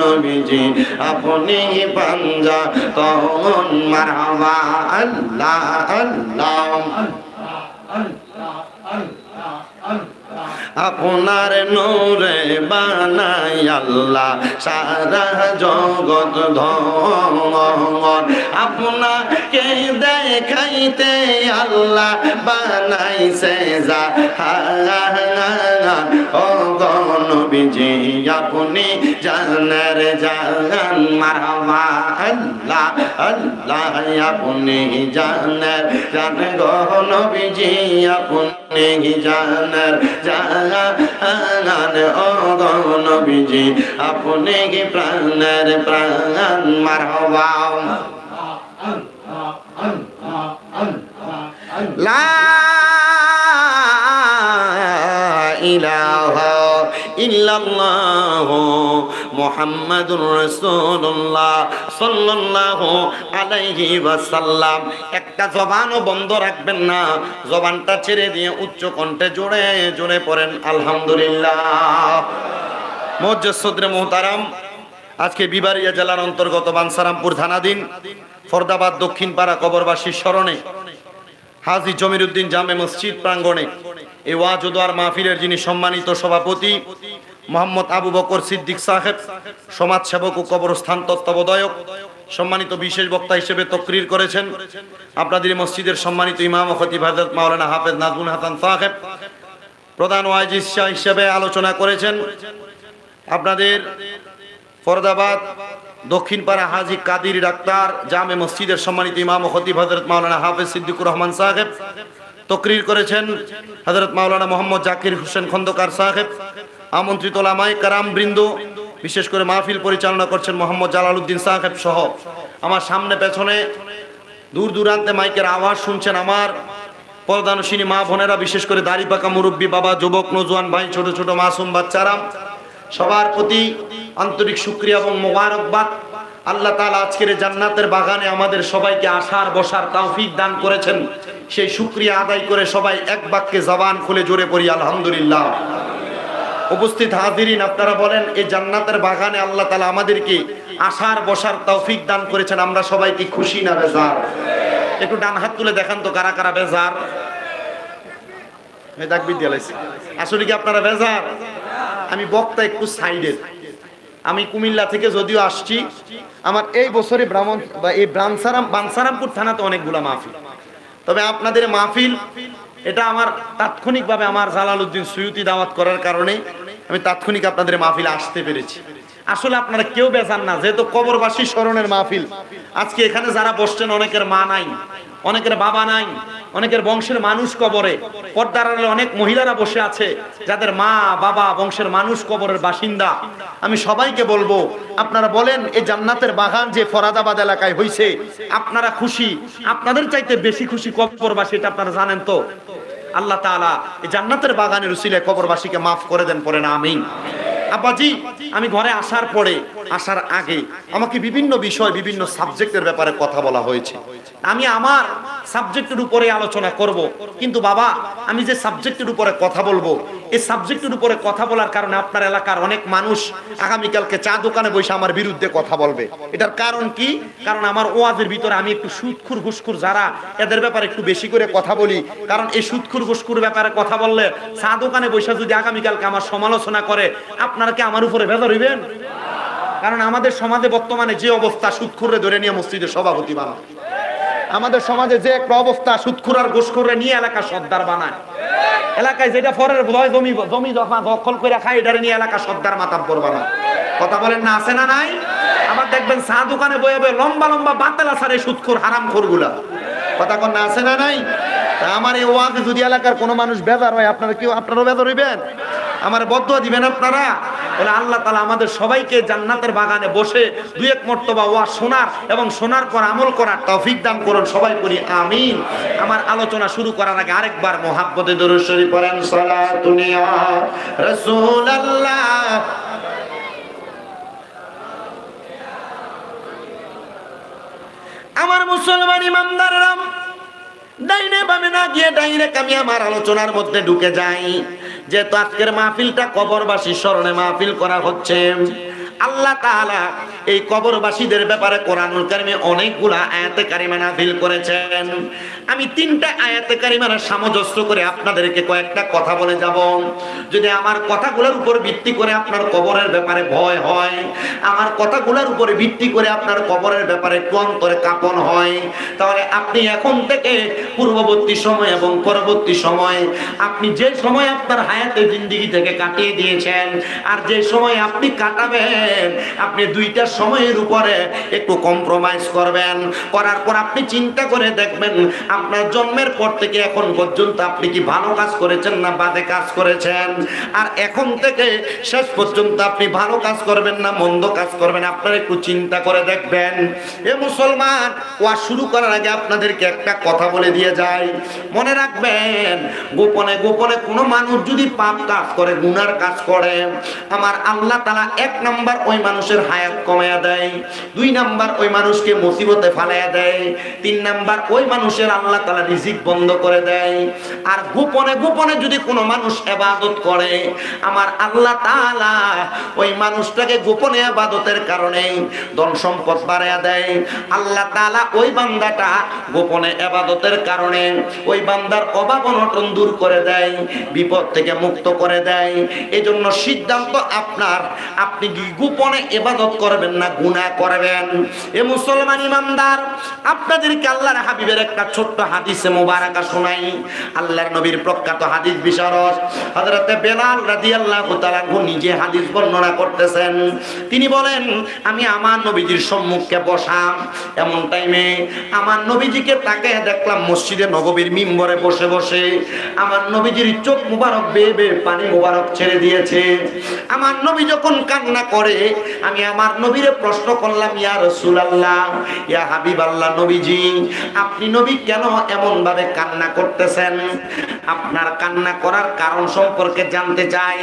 নবীজি আপনি পাঞ্জা তখন মারহাবা আল্লাহ আল্লাহ আপনার নূরে বানাই আল্লাহ সারা জগৎ ধন আপনাকে দেখাইতে আল্লাহ বানাইছে জাহান ও নবীজি আপনি জানের জান মারহাবা আল্লাহ আল্লাহ আপনি জানের জান গো নবীজি আপনি জানের জান ও গো নবীজি আপনি প্রাণের প্রাণ মারহাবা লা ইলাহা ইল্লাল্লাহু মুহাম্মাদুর রাসূলুল্লাহ সাল্লাল্লাহু আলাইহি ওয়াসাল্লাম। একটা জবানও বন্ধ রাখবেন না, জবানটা ছেড়ে দিয়ে উচ্চ কণ্ঠে জোরে জোরে পড়েন আলহামদুলিল্লাহ। মুআজ্জাজ সদরে মুহতারাম, আজকে বিবারিয়া জেলার অন্তর্গত বানসারামপুর থানাধীন ফরদাবাদ দক্ষিণ পাড়া কবরবাসীর স্মরণে হাজী জমিরউদ্দিন জামে মসজিদ প্রাঙ্গণে এই ওয়াজ ও দোয়ার মাহফিলের যিনি সম্মানিত সভাপতি মোহাম্মদ আবু বকর সিদ্দিক সাহেব, সমাজসেবক ও কবরস্থান তত্ত্বাবধায়ক, সম্মানিত বিশেষ বক্তা হিসেবে তকরির করেছেন আপনাদের মসজিদের সম্মানিত ইমাম ও খতিব হযরত মাওলানা হাফেজ নাজমুল হাসান সাহেব, প্রধান ওয়াইজ হিসেবে আলোচনা করেছেন আপনাদের ফরদাবাদ দক্ষিণ পাড়া হাজী কাদির ডাক্তার জামে মসজিদের সম্মানিত ইমাম ও খতিব হযরত মাওলানা হাফেজ সিদ্দিকুর রহমান সাহেব, তকরির করেছেন হযরত মাওলানা মোহাম্মদ জাকির হোসেন খন্দকার সাহেব, আমন্ত্রিত ওলামায়ে কেরাম বৃন্দ, বিশেষ করে মাহফিল পরিচালনা করছেন মোহাম্মদ জালালউদ্দিন সাহেব সহ আমার সামনে পেছনে দূর দূরান্তে মাইকের আওয়াজ শুনছেন আমার পর্দানশীনী মা বোনেরা, বিশেষ করে দাড়ি পাকা মুরব্বী বাবা, যুবক নওজোয়ান ভাই, ছোট ছোট মাসুম বাচ্চারা, সবার প্রতি আন্তরিক শুকরিয়া এবং মোবারকবাদ। আল্লাহ তাআলা আজকের জান্নাতের বাগানে আমাদের সবাইকে আসার বসার তৌফিক দান করেছেন, সেই শুকরিয়া আদায় করে সবাই এক বাক্যে জবান খুলে জোরে পড়ি আলহামদুলিল্লাহ। উপস্থিত হাজিরিন, আপনারা বলেন এই জান্নাতের বাগানে আল্লাহ তাআলা আমাদেরকে আসার বসার তৌফিক দান করেছেন, আমরা সবাই কি খুশি না বেজার? একটু ডান হাত তুলে দেখান তো কারা কারা বেজার। আসলে কি আপনারা বেজার? আমি বক্তা একটু সাইডের, আমি কুমিল্লা থেকে যদিও আসছি, আমার এই বছরে ব্রাহ্মণ বা এই বানসারামপুর থানাতে অনেকগুলা মাহফিল, তবে আপনাদের মাহফিল এটা আমার তাৎক্ষণিকভাবে আমার জালালউদ্দিন সুয়ুতি দাওয়াত করার কারণে আমি তাৎক্ষণিক আপনাদের মাহফিলে আসতে পেরেছি। আসলে আপনারা কেউ বেজান না, যেহেতু কবরবাসী স্মরণের মাহফিল। আজকে এখানে যারা বসছেন অনেকের মা নাই, অনেকের বাবা নাই, অনেকের বংশের মানুষ কবরে, পর্দার আড়ালে অনেক মহিলারা বসে আছে যাদের মা বাবা বংশের মানুষ কবরের বাসিন্দা। আমি সবাইকে বলবো, আপনারা বলেন এই জান্নাতের বাগান যে ফরাদাবাদ এলাকায় হইছে, আপনারা খুশি? আপনাদের চাইতে বেশি খুশি কবরবাসী, এটা আপনারা জানেন তো? আল্লাহ তাআলা এই জান্নাতের বাগানের উসিলায় কবরবাসীকে মাফ করে দেন, পড়েন আমিন। আব্বাজি, আমি ঘরে আসার আগে আমাকে বিভিন্ন বিষয় বিভিন্ন সাবজেক্টের ব্যাপারে কথা বলা হয়েছে। আমি আমার সাবজেক্টের উপরে আলোচনা করব, কিন্তু বাবা আমি যে সাবজেক্টের উপরে কথা বলবো, এই সাবজেক্টের উপরে কথা বলার কারণে আপনার এলাকার অনেক মানুষ আগামীকালকে চা দোকানে বসে আমার বিরুদ্ধে কথা বলবে। এটার কারণ কি? কারণ আমার ওয়াজের ভিতরে আমি একটু সুদখোর ঘুষখোর যারা, এদের ব্যাপারে একটু বেশি করে কথা বলি। কারণ এই সুদখোর ঘুষখোর ব্যাপারে কথা বললে চা দোকানে বসে যদি আগামীকালকে আমার সমালোচনা করে, আপনারা কি আমার উপরে বেজার হইবেন? কারণ আমাদের সমাজে বর্তমানে যে অবস্থা, সুদখোররে ধরে নিয়ে মসজিদের সভাপতি বানায়। আমাদের সমাজে যে একটা অবস্থা, সুদখোর আর ঘুষখোররে নিয়ে এলাকা সর্দার বানায়। এলাকায় যেটা পরের জমি দখল করে খায়, এটারে নিয়ে এলাকা সর্দার মাতাব্বর বানায়। কথা বলেন না, আছে না নাই? আবার দেখবেন চা দোকানে বয়ে বয়ে লম্বা লম্বা বাতেল আসারে সুদখোর হারামখোর গুলা। কথা কন না, আছে না নাই? আমার এই ওয়াজে যদি এলাকার কোনো মানুষ বেজার হয়, আপনারা কেউ আপনারাও বেজার হইবেন? আমার বদদুয়া দিবেন আপনারা? বলে আল্লাহ তাআলা আমাদের সবাইকে জান্নাতের বাগানে বসে দুই এক মর্তবা ওয়াজ শোনার এবং শোনার পর আমল করার তৌফিক দান করুন, সবাই করি আমিন। আমার আলোচনা শুরু করার আগে আরেকবার মুহাব্বতে দরুদ শরীফ পড়েন, সালাতুন ইয়া রাসূলুল্লাহ। আমার মুসলমান ইমানদাররা, ডাইনে বামে না গিয়ে ডাইরেক্ট আমি আমার আলোচনার মধ্যে ঢুকে যাই। যেহেতু আজকের মাহফিলটা কবরবাসী স্মরণে মাহফিল করা হচ্ছে, আল্লাহ তাআলা এই কবরবাসীদের ব্যাপারে কোরআনুল কারীমে অনেকগুলা আয়াতে কারিমা নাযিল করেছেন। আমি 3টা আয়াতে কারিমার সামঞ্জস্য করে আপনাদেরকে কয়েকটা কথা বলে যাব। যদি আমার কথাগুলোর উপর ভিত্তি করে আপনার কবরের ব্যাপারে ভয় হয়, আমার কথাগুলোর উপরে ভিত্তি করে আপনার কবরের ব্যাপারে একটু অন্তরে কাঁপন হয়, তাহলে আপনি এখন থেকে পূর্ববর্তী সময় এবং পরবর্তী সময়, আপনি যে সময় আপনার হায়াতে জিন্দেগি থেকে কাটিয়ে দিয়েছেন আর যে সময় আপনি কাটাবেন, আপনি 2টা সময়ের উপরে একটু কম্প্রোমাইজ করবেন। করার পর আপনি চিন্তা করে দেখবেন আপনার জন্মের পর থেকে এখন পর্যন্ত আপনি কি ভালো কাজ করেছেন না বাজে কাজ করেছেন। আর এখন থেকে শেষ পর্যন্ত আপনি ভালো কাজ করবেন না মন্দ কাজ করবেন, আপনারা একটু চিন্তা করে দেখবেন। এ মুসলমান, ওয়া শুরু করার আগে আপনাদেরকে একটা কথা বলে দিয়ে যাই, মনে রাখবেন গোপনে গোপনে কোনো মানুষ যদি পাপ কাজ করে, গুনার কাজ করে, আমার আল্লাহ তাআলা 1 নাম্বার ওই মানুষের হায়াত কমায়া দেয়, 2 নাম্বার ওই মানুষকে মুসিবতে ফালায়া দেয়, 3 নাম্বার ওই মানুষের আল্লাহ তাআলা রিজিক বন্ধ করে দেয়। আর গোপনে গোপনে যদি কোনো মানুষ ইবাদত করে, আমার আল্লাহ তাআলা ওই মানুষটাকে গোপনে ইবাদতের কারণে ধন সম্পদ বাড়ায়া দেয়। আল্লাহ তাআলা ওই বান্দাটা গোপনে ইবাদতের কারণে ওই বান্দার অভাব অনটন দূর করে দেয়, বিপদ থেকে মুক্ত করে দেয়। এজন্য সিদ্ধান্ত আপনার, আপনি কি গোপনে ইবাদত করবেন না গুনাহ করবেন। এ মুসলমান ইমানদার, আপনাদেরকে আল্লাহর হাবিবের একটা ছোট্ট হাদিসে মুবারাকা শোনাই। আল্লাহর নবীর প্রখ্যাত হাদিস বিশারদ হযরত বেলাল রাদিয়াল্লাহু তাআলা নিজে হাদিস বর্ণনা করতেছেন। তিনি বলেন, আমি আমার নবীজির সম্মুখে বসা, এমন টাইমে আমার নবীজিকে তাকিয়ে দেখলাম মসজিদে নববীর মিম্বরে বসে বসে আমার নবীজির চোখ মুবারক বেয়ে বেয়ে পানি মুবারক ছেড়ে দিয়েছে। আমার নবী যখন কান্না করে, আমি আমার নবীরে প্রশ্ন করলাম, ইয়া রাসূলুল্লাহ, ইয়া হাবিবাল্লাহ, নবীজি আপনি নবী কেন এমন ভাবে কান্না করতেছেন? আপনার কান্না করার কারণ সম্পর্কে জানতে চাই।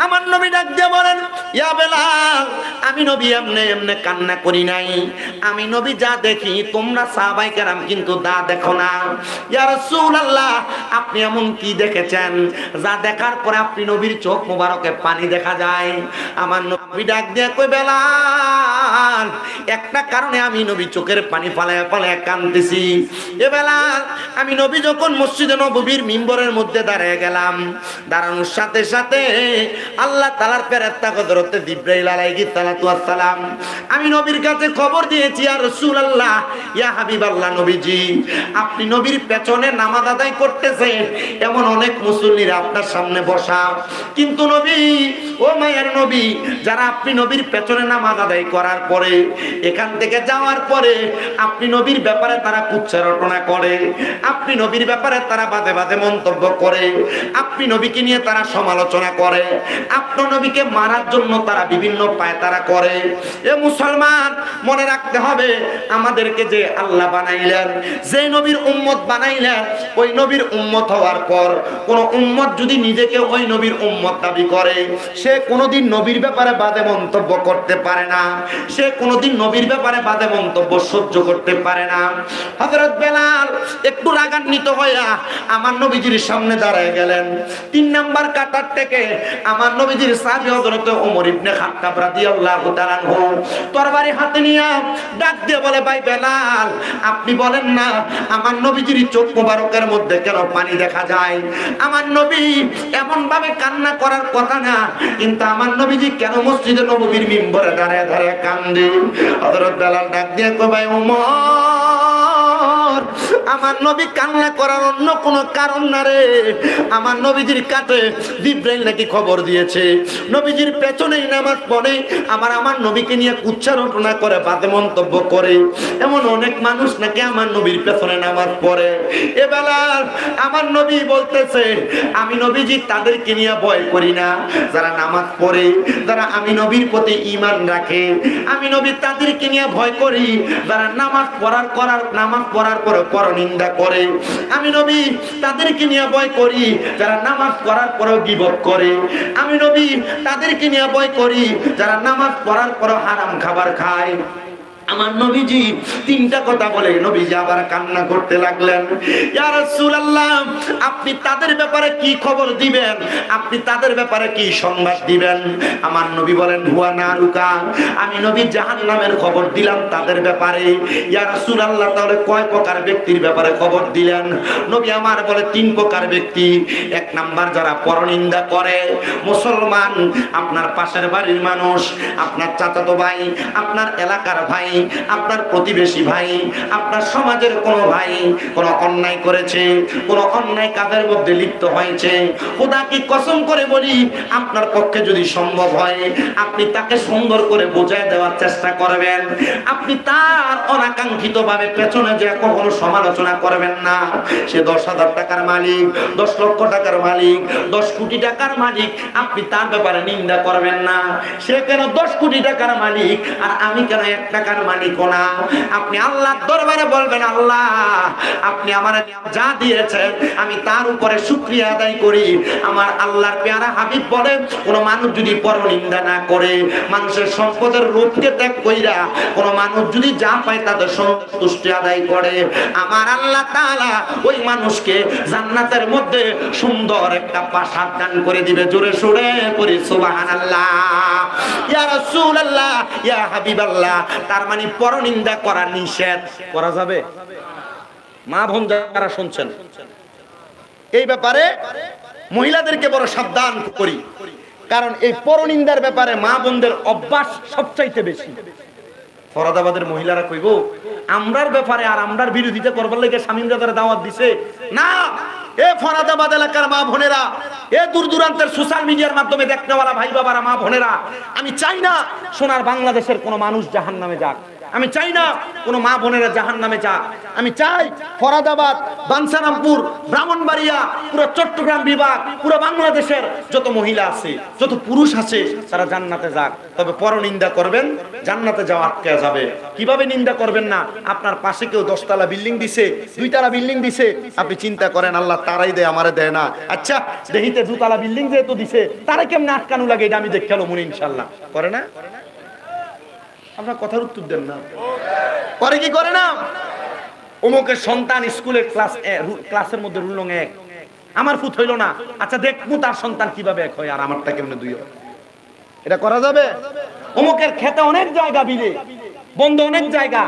আমার নবী ডাক দিয়ে বলেন, ইয়া বেলাল, আমি নবী এমনে এমনে কান্না করি নাই, আমি নবী যা দেখি তোমরা সাহাবায়ে কেরাম কিন্তু তা দেখো না। ইয়া রাসূলুল্লাহ, আপনি এমন কি দেখেছেন যা দেখার পরে আপনি নবীর চোখ মোবারকে পানি দেখা যায়? আমার নবী ডাক দিয়ে কই, বেলাল, একটা কারণে আমি নবী চোখের পানি ফালায়া ফালায়া কাঁদতেছি। এ বেলাল, আমি নবী যখন মসজিদে নববীর মিম্বরের মধ্যে দাঁড়িয়ে গেলাম, দাঁড়ানোর সাথে সাথে আল্লাহ তাআলার ফেরেশতা হযরতে জিবরাইল আলাইহিস সালাতু ওয়াস সালাম আমি নবীর কাছে খবর দিয়েছি, ইয়া রাসূলুল্লাহ, ইয়া হাবিবাল্লাহ, নবীজি আপনি নবীর পেছনে নামাজ আদায় করতেছে এমন অনেক মুসল্লিরা আপনার সামনে বসা, কিন্তু নবী, ও মায়ের নবী, যারা আপনি নবীর পেছনে নামাজ আদায় করার পরে এখান থেকে যাওয়ার পরে আপনি নবীর ব্যাপারে তারা কুচ্ছা রটনা করে, আপনি নবীর ব্যাপারে তারা বাজে বাজে মন্তব্য করে, আপনি নবীকে নিয়ে তারা সমালোচনা করে, আপনার নবীকে মারার জন্য তারা বিভিন্ন পায়তারা করে। এ মুসলমান, মনে রাখতে হবে, আমাদেরকে যে আল্লাহ বানাইলেন, যে নবীর উম্মত বানাইলেন, ওই নবীর উম্মত হওয়ার পর কোন উম্মত যদি নিজেকে ওই নবীর উম্মত দাবি করে, সে কোনোদিন নবীর ব্যাপারে বাজে মন্তব্য করতে পারে না, সে কোনোদিন নবীর ব্যাপারে বাজে মন্তব্য সহ্য করতে পারে না। হযরত বেলাল একটু রাগান্বিত হইয়া আমার নবীজির সামনে দাঁড়ায় গেলেন। 3 নাম্বার কাতার থেকে আমার নবীজির সাহাবী হযরত ওমর ইবনে খাত্তাব রাদিয়াল্লাহু তাআলা আনহু তরবারি হাতে নিয়ে ডাক দিয়ে বলে, ভাই বেলাল, আপনি বলেন না আমার নবীজির চোখ মোবারকের মধ্যে কেন পানি দেখা যায়? আমার নবী এমন ভাবে কান্না করার কথা না, কিন্তু আমার নবীজি কেন মসজিদে নববীর মিম্বরে দাঁড়ায় দাঁড়ায় কান্দে? হযরত বেলাল ডাক দিয়ে কয়, ভাই ওমর, আমার নবী কান্না করার অন্য কোনো কারণ না রে, আমার নবীজির কাছে জিবরাইল নাকি খবর দিয়েছে নবীজির পেছনেই নামাজ পড়ে আমার নবীকে নিয়ে কুচ্ছা রটনা করে, বাজে মন্তব্য করে, এমন অনেক মানুষ নাকি আমার নবীর পেছনে নামাজ পড়ে। এ বেলাল, আমার নবী বলতেছে আমি নবীজি তাদেরকে নিয়ে ভয় করি না যারা নামাজ পড়ে, যারা আমি নবীর প্রতি ঈমান রাখে, আমি নবী তাদেরকে নিয়ে ভয় করি যারা নামাজ পড়ার পরে পরনিন্দা করে, আমি নবী তাদেরকে নিয়ে ভয় করি যারা নামাজ পড়ার পরেও গীবত করে, আমি নবী তাদেরকে নিয়ে ভয় করি যারা নামাজ পড়ার পরেও হারাম খাবার খায়। আমার নবীজি তিনটা কথা বলে নবীজি আবার কান্না করতে লাগলেন। ইয়া রাসূলুল্লাহ, আপনি তাদের ব্যাপারে কি খবর দিবেন, আপনি তাদের ব্যাপারে কি সংবাদ দিবেন? আমার নবী বলেন হুয়া নারুকা, আমি নবী জাহান্নামের খবর দিলাম তাদের ব্যাপারে। ইয়া রাসূলুল্লাহ, তাহলে কয় প্রকার ব্যক্তির ব্যাপারে খবর দিলেন? নবী আমার বলে তিন প্রকার ব্যক্তি। এক নাম্বার যারা পরনিন্দা করে, মুসলমান, আপনার পাশের বাড়ির মানুষ, আপনার চাচাতো ভাই, আপনার এলাকার ভাই, আপনার প্রতিবেশী ভাই, আপনার সমাজের কোনো ভাই কোনো অন্যায় করেছে, কোনো অন্যায় কাজের মধ্যে লিপ্ত হয়েছে, খোদা কি কসম করে বলি, আপনার পক্ষে যদি সম্ভব হয় আপনি তাকে সুন্দর করে বোঝায় দেওয়ার চেষ্টা করবেন। আপনি তার অনাকাঙ্ক্ষিত ভাবে পেছনে যে কখনো সমালোচনা করবেন না। সে 10,000 টাকার মালিক, 10 লক্ষ টাকার মালিক, 10 কোটি টাকার মালিক, আপনি তার ব্যাপারে নিন্দা করবেন না। সে কেন 10 কোটি টাকার মালিক আর আমি কেন 1 টাকার মালিক না? আপনি আল্লাহর দরবারে বলবেন, আল্লাহ আপনি আমার যা দিয়েছেন আমি তার উপরে শুকরিয়া আদায় করি। আমার আল্লাহর পেয়ারা হাবিব বলেন, কোন মানুষ যদি পরনিন্দা না করে, মানুষের সম্পদের লোভকে ত্যাগ কইরা কোন মানুষ যদি যা পায় তাদের সন্তুষ্টি আদায় করে, আমার আল্লাহ তাআলা ওই মানুষকে জান্নাতের মধ্যে সুন্দর একটা প্রাসাদ দান করে দিবে। জোরে সুরে পড়ি সুবহানাল্লাহ। ইয়া রাসূলুল্লাহ, ইয়া হাবিবাল্লাহ, তার মানে পরনিন্দা করা নিষেধ। করা যাবে? মা বোন যারা শুনছেন, এই ব্যাপারে মহিলাদেরকে বড় সাবধান করি, কারণ এই পরনিন্দার ব্যাপারে মা বোনদের অভ্যাস সবচাইতে বেশি। ফরাদাবাদের মহিলারা কইব আমরার ব্যাপারে আর আমরার বিরোধিতা করবার লাগে স্বামীরা তারা দাওয়াত দিছে না। এ ফরাদাবাদ এলাকার মা বোনেরা, এ দূর দূরান্তের সোশ্যাল মিডিয়ার মাধ্যমে দেখনেওয়ালা ভাই বাবারা, মা বোনেরা, আমি চাই না সোনার বাংলাদেশের কোনো মানুষ জাহান্নামে যাক। আমি চাই না কোনো মা বোনেরা জাহান্নামে যাক। আমি চাই ফরাদাবাদ, বাঞ্ছারামপুর, ব্রাহ্মণবাড়িয়া, পুরো চট্টগ্রাম বিভাগ, পুরো বাংলাদেশের যত মহিলা আছে, যত পুরুষ আছে, তারা জান্নাতে যাক। তবে পরনিন্দা করবেন, জান্নাতে যাওয়া আটকে যাবে। কিভাবে নিন্দা করবেন না? আপনার পাশে কেউ 10 তলা বিল্ডিং দিছে, 2 তলা বিল্ডিং দিছে, আপনি চিন্তা করেন আল্লাহ তারাই দেয়, আমারে দেয় না। আচ্ছা দেহিতে 2 তলা বিল্ডিং যেহেতু দিছে, তারা কেমনে আটকানো লাগে এটা আমি দেখে মনে ইনশাল্লাহ করে না। আপনার কথার উত্তর দেন না। করে কি করে না? অমুকের সন্তান স্কুলে ক্লাসের মধ্যে রুল নং 1, আমার ফুট হইল না, আচ্ছা দেখবো তার সন্তান কিভাবে 1 হয় আর আমারটা কেমনে 2 হয়। এটা করা যাবে? অমুকের খেতে অনেক জায়গা বিলে, বন্ধ অনেক জায়গা,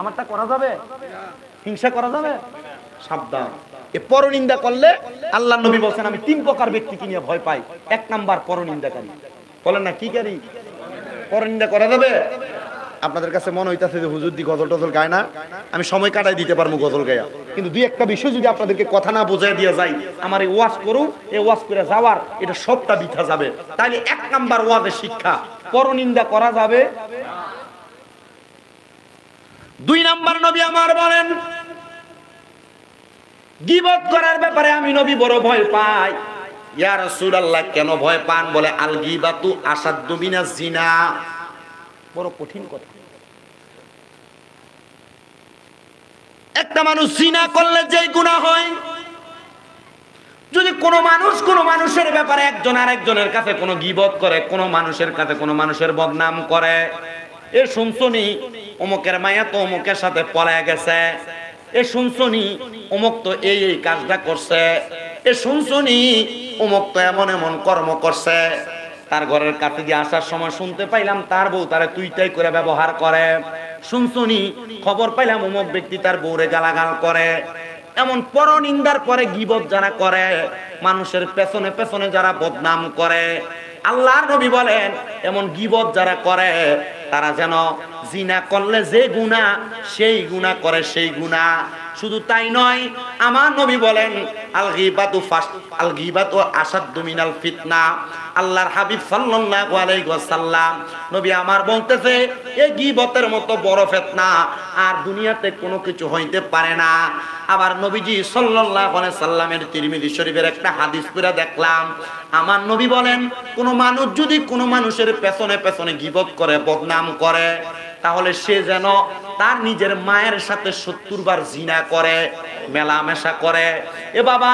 আমারটা করা যাবে? হিংসা করা যাবে? সাবধান। এ পরনিন্দা করলে আল্লাহর নবী বলেন আমি 3 প্রকার ব্যক্তিকে নিয়ে ভয় পাই। 1 নাম্বার পরনিন্দাকারী। বলেন না কি কারি? পরনিন্দা করা যাবে? আপনাদের কাছে মনে হইতাছে যে হুজুর দি গজল টজল গায় না, আমি সময় কাটাই দিতে পারবো গজল গায়া, কিন্তু 2-1টা বিষয় যদি আপনাদেরকে কথা না বোঝাই দিয়ে যাই, আমার এই ওয়াজ করু, এই ওয়াজ করে যাওয়ার এটা সবটা বৃথা যাবে। তাইলে 1 নাম্বার ওয়াজের শিক্ষা, পরনিন্দা করা যাবে। 2 নাম্বার নবী আমার বলেন গীবত করার ব্যাপারে আমি নবী বড় ভয় পাই। ইয়া রাসূলুল্লাহ, কেন ভয় পান? বলে আল গীবাতু আসাদ্দু মিনাজ জিনা। বড় কঠিন কথা। একটা মানুষ জিনা করলে যেই গুনাহ হয়, যদি কোনো মানুষ কোনো মানুষের ব্যাপারে একজন আরেকজনের কাছে কোনো গীবত করে, কোনো মানুষের কাছে কোনো মানুষের বদনাম করে, এ শুনছনি অমুকের মায়া তো অমুকের সাথে পলায় গেছে, এ শুনছনি অমুক তো এই এই কাজটা করছে, এ শুনছনি অমুক তো এমন এমন কর্ম করছে, তার ঘরের কাছে দিয়ে আসার সময় শুনতে পাইলাম তার বউ তারে তুইটাই করে ব্যবহার করে, শুনছনি খবর পাইলাম অমুক ব্যক্তি তার বউরে গালাগাল করে। এমন পরনিন্দার পরে গীবত যারা করে, মানুষের পেছনে পেছনে যারা বদনাম করে, আল্লাহর নবী বলেন এমন গীবত যারা করে তারা যেন জিনা করলে যে গুনাহ সেই গুনাহ করে সেই গুনাহ। শুধু তাই নয়, আমার নবী বলেন আল গীবাতু আসাদ্দু মিনাল ফিতনা। আল্লাহর হাবিব সাল্লাল্লাহু আলাইহি ওয়াসাল্লাম নবী আমার বলতেছে এই গীবতের মতো বড় ফিতনা আর দুনিয়াতে কোনো কিছু হইতে পারে না। আবার নবীজি সাল্লাল্লাহু আলাইহি সাল্লামের তিরমিজি শরীফের একটা হাদিস পড়ে দেখলাম, আমার নবী বলেন কোন মানুষ যদি কোন মানুষের পেছনে পেছনে গীবত করে বদনাম করে, তাহলে সে যেন তার নিজের মায়ের সাথে 70 বার জিনা করে। মেলামেশা করে। এ বাবা,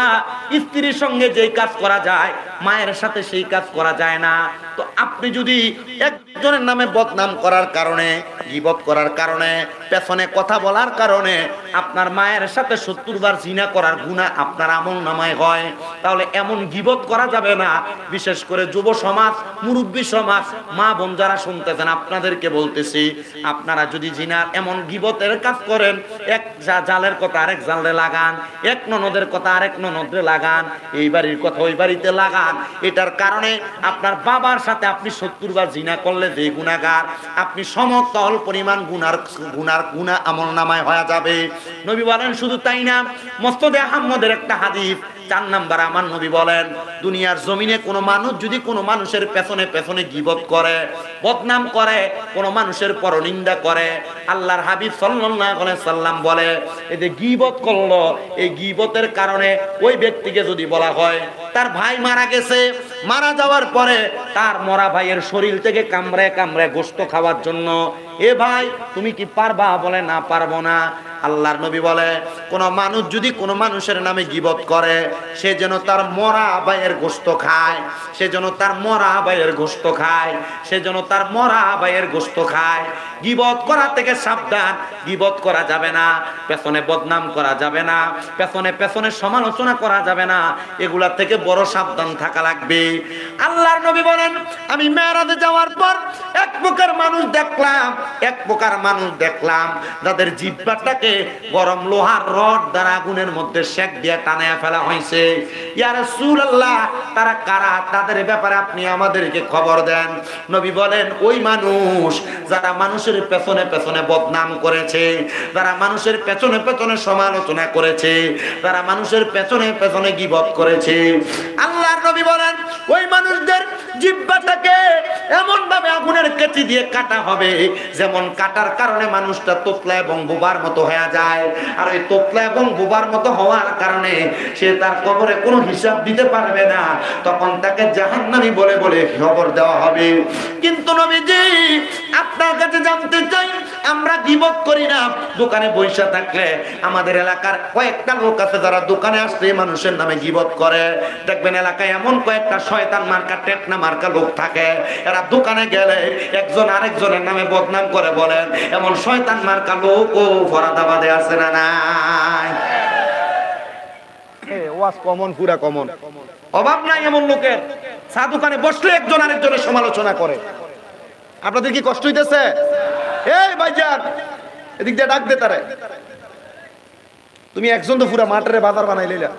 স্ত্রীর সঙ্গে যেই কাজ করা যায় মায়ের সাথে সেই কাজ করা যায় না। তো আপনি যদি একজনের নামে বদনাম করার কারণে, গীবত করার কারণে, পেছনে কথা বলার কারণে আপনার মায়ের সাথে 70 বার জিনা করার গুনাহ আপনার আমলনামায় হয়, তাহলে এমন গীবত করা যাবে না। বিশেষ করে যুব সমাজ, মুরব্বী সমাজ, মা বোন যারা শুনতেছেন, আপনাদেরকে বলতেছি, আপনারা যদি জিনার এমন গীবতের কাজ করেন, এক জালের কথা আরেক জালে লাগান, এক ননদের কথা আরেক ননদে লাগান, এই বাড়ির কথা ওই বাড়িতে লাগান, এটার কারণে আপনার বাবার সাথে আপনি 70 বার জিনা করলে যে গুনাহগার, আপনি সমতল পরিমাণ গুনাহ আমলনামায় হয়ে যাবে। নবী বলেন শুধু তাই না, মুসনাদে আহমদের একটা হাদিস 4 নাম্বার, আমার নবী বলেন, দুনিয়ার জমিনে কোনো মানুষ যদি কোনো মানুষের পেছনে পেছনে গীবত করে, বদনাম করে, কোনো মানুষের পরনিন্দা করে, আল্লাহর হাবিব সাল্লাল্লাহু আলাইহি সাল্লাম বলে, এই যে গীবত করলো, এই গীবতের কারণে ওই ব্যক্তিকে যদি বলা হয় তার ভাই মারা গেছে, মারা যাওয়ার পরে তার মরা ভাইয়ের শরীর থেকে কামড়ে কামড়ে গোশত খাওয়ার জন্য, এ ভাই তুমি কি পারবা? বলে না, পারবো না। আল্লাহর নবী বলে, কোন মানুষ যদি কোন মানুষের নামে গীবত করে, সে যেন তার মরা ভাইয়ের গোশত খায়, সে যেন তার মরা ভাইয়ের গোশত খায়, সে যেন তার মরা ভাইয়ের গোশত খায়। গীবত করা থেকে সাবধান, গীবত করা যাবে না, পেছনে বদনাম করা যাবে না, পেছনে পেছনে সমালোচনা করা যাবে না, এগুলা থেকে বড় সাবধান থাকা লাগবে। আল্লাহর নবী বলেন, আমি মেরাজে যাওয়ার পর এক প্রকার মানুষ দেখলাম যাদের জিহ্বাটাকে গরম লোহার রড দ্বারা আগুনের মধ্যে সেক দিয়ে টানায়া ফেলা হয়েছে। ইয়া রাসূলুল্লাহ, তারা কারা? তাদের ব্যাপারে আপনি আমাদেরকে খবর দেন। নবী বলেন, ওই মানুষ যারা মানুষের পেছনে পেছনে বদনাম করেছে, যারা মানুষের পেছনে পেছনে সমালোচনা করেছে, যারা মানুষের পেছনে পেছনে গীবত করেছে, আল্লাহর নবী বলেন, ওই মানুষদের জিহ্বাটাকে এমন ভাবে আগুনের কেচি দিয়ে কাটা হবে, যেমন কাটার কারণে মানুষটা তোতলা এবং বোবার মতো হয়ে যায়। আর ওই তোতলা এবং বোবার মতো হওয়ার কারণে সে তার কবরে কোনো হিসাব দিতে পারবে না, তখন তাকে জাহান্নামী বলে বলে খবর দেওয়া হবে। কিন্তু নবীজি, আপনার কাছে জানতে চাই, আমরা গীবত করি না। দোকানে বসে থাকলে আমাদের এলাকার কয়েকটা লোক আছে যারা দোকানে আসলে মানুষের নামে গীবত করে। দেখবেন এলাকায় এমন কয়েকটা শয়তান মার্কা, টেকনা মার্কা লোক থাকে, এরা দোকানে গেলে একজন আরেকজনের নামে বদনাম করে বলেন। এমন শয়তান মার্কা লোক ও ফরাদাবাদে আছে না নাই? ওয়াজ কমন, পুরা কমন, অভাব নাই এমন লোকের। চা দোকানে বসলে একজন আরেকজনের সমালোচনা করে। আপনাদের কি কষ্ট হইতেছে? এই ভাইজান, এদিক দিয়ে ডাক দে তারে। তুমি একজন তো পুরা মাঠের বাজার বানাই লইলা।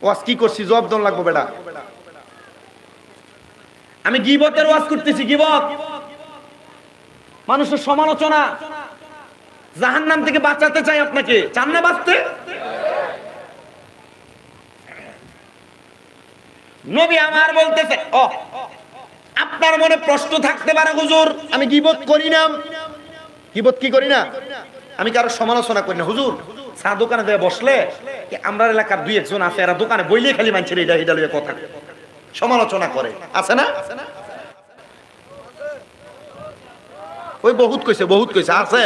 ওয়াজ কি করছি জবাব দন লাগবো বেটা। আমি গীবতের ওয়াজ করতেছি, গীবত মানুষের সমালোচনা। জাহান্নাম থেকে বাঁচাতে চাই আপনাকে, চান না বাঁচতে? নবী আমার বলতেছে, ও আপনার মনে প্রশ্ন থাকতে পারে, হুজুর আমি গীবত করি না। গীবত কি করি না? আমি কারো সমালোচনা করি না হুজুর। চা দোকানে দিয়ে বসলে আমরা এলাকার 2-1 জন আছে, এরা দোকানে বইলে খালি মানুষের এটা এটা লইয়া কথা সমালোচনা করে, আছে না? ওই বহুত কইছে আছে।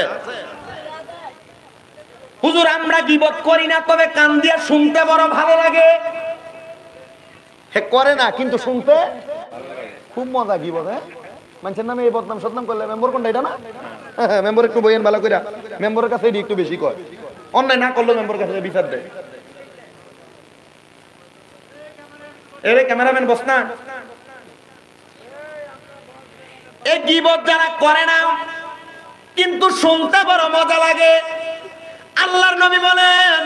হুজুর আমরা গীবত করি না, তবে কান দিয়া শুনতে বড় ভালো লাগে। হে করে না, কিন্তু শুনতে খুব মজা। গীবত, মানুষের নামে এই বদনাম সদনাম করলে মেম্বার কোনটা, এটা না? মেম্বার একটু বইয়েন ভালো করে, মেম্বারের কাছে এটি একটু বেশি কয়। অন্যায় না করলেও মেম্বার কাছে বিচার দেয়। এরে ক্যামেরাম্যান বস না। এই গীবত যারা করে না কিন্তু শুনতে বড় মজা লাগে, আল্লাহর নবী বলেন,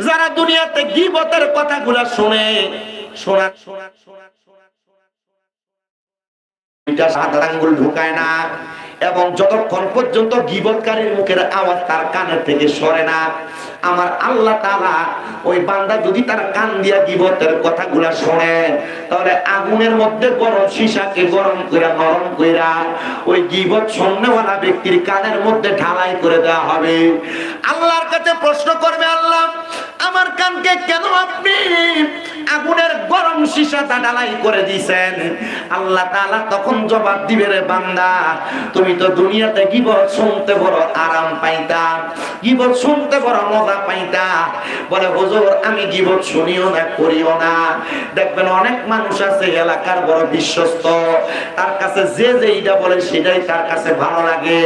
যারা দুনিয়াতে গীবতের কথাগুলো শুনে, শোনা সাদা আঙ্গুল ঢুকায় না, এবং যতক্ষণ পর্যন্ত গীবতকারীর মুখের আওয়াজ তার কানের থেকে সরে না, আমার আল্লাহ তাআলা ওই বান্দা যদি তার কান দিয়া গীবতের কথাগুলা শুনে, তাহলে আগুনের মধ্যে গরম সীসাকে গরম কইরা নরম কইরা ওই গীবত শুননেওয়ালা ব্যক্তির কানের মধ্যে ঢালাই করে দেওয়া হবে। আল্লাহর কাছে প্রশ্ন করবে, আল্লাহ আমার কানকে কেন আপনি আগুনের গরম সীসাটা ঢালাই করে দিয়েছেন। আল্লাহ তাআলা তখন জবাব দিবে, রে বান্দা, তুমি তো দুনিয়াতে গীবত শুনতে বড় আরাম পাইতা, গীবত শুনতে বড় মজা পাইতা। বলে হুজুর আমি গীবত শুনিও না, করিও না। দেখবেন অনেক মানুষ আছে এলাকার বড় বিশ্বস্ত, তার কাছে যে যেইটা বলে সেটাই তার কাছে ভালো লাগে।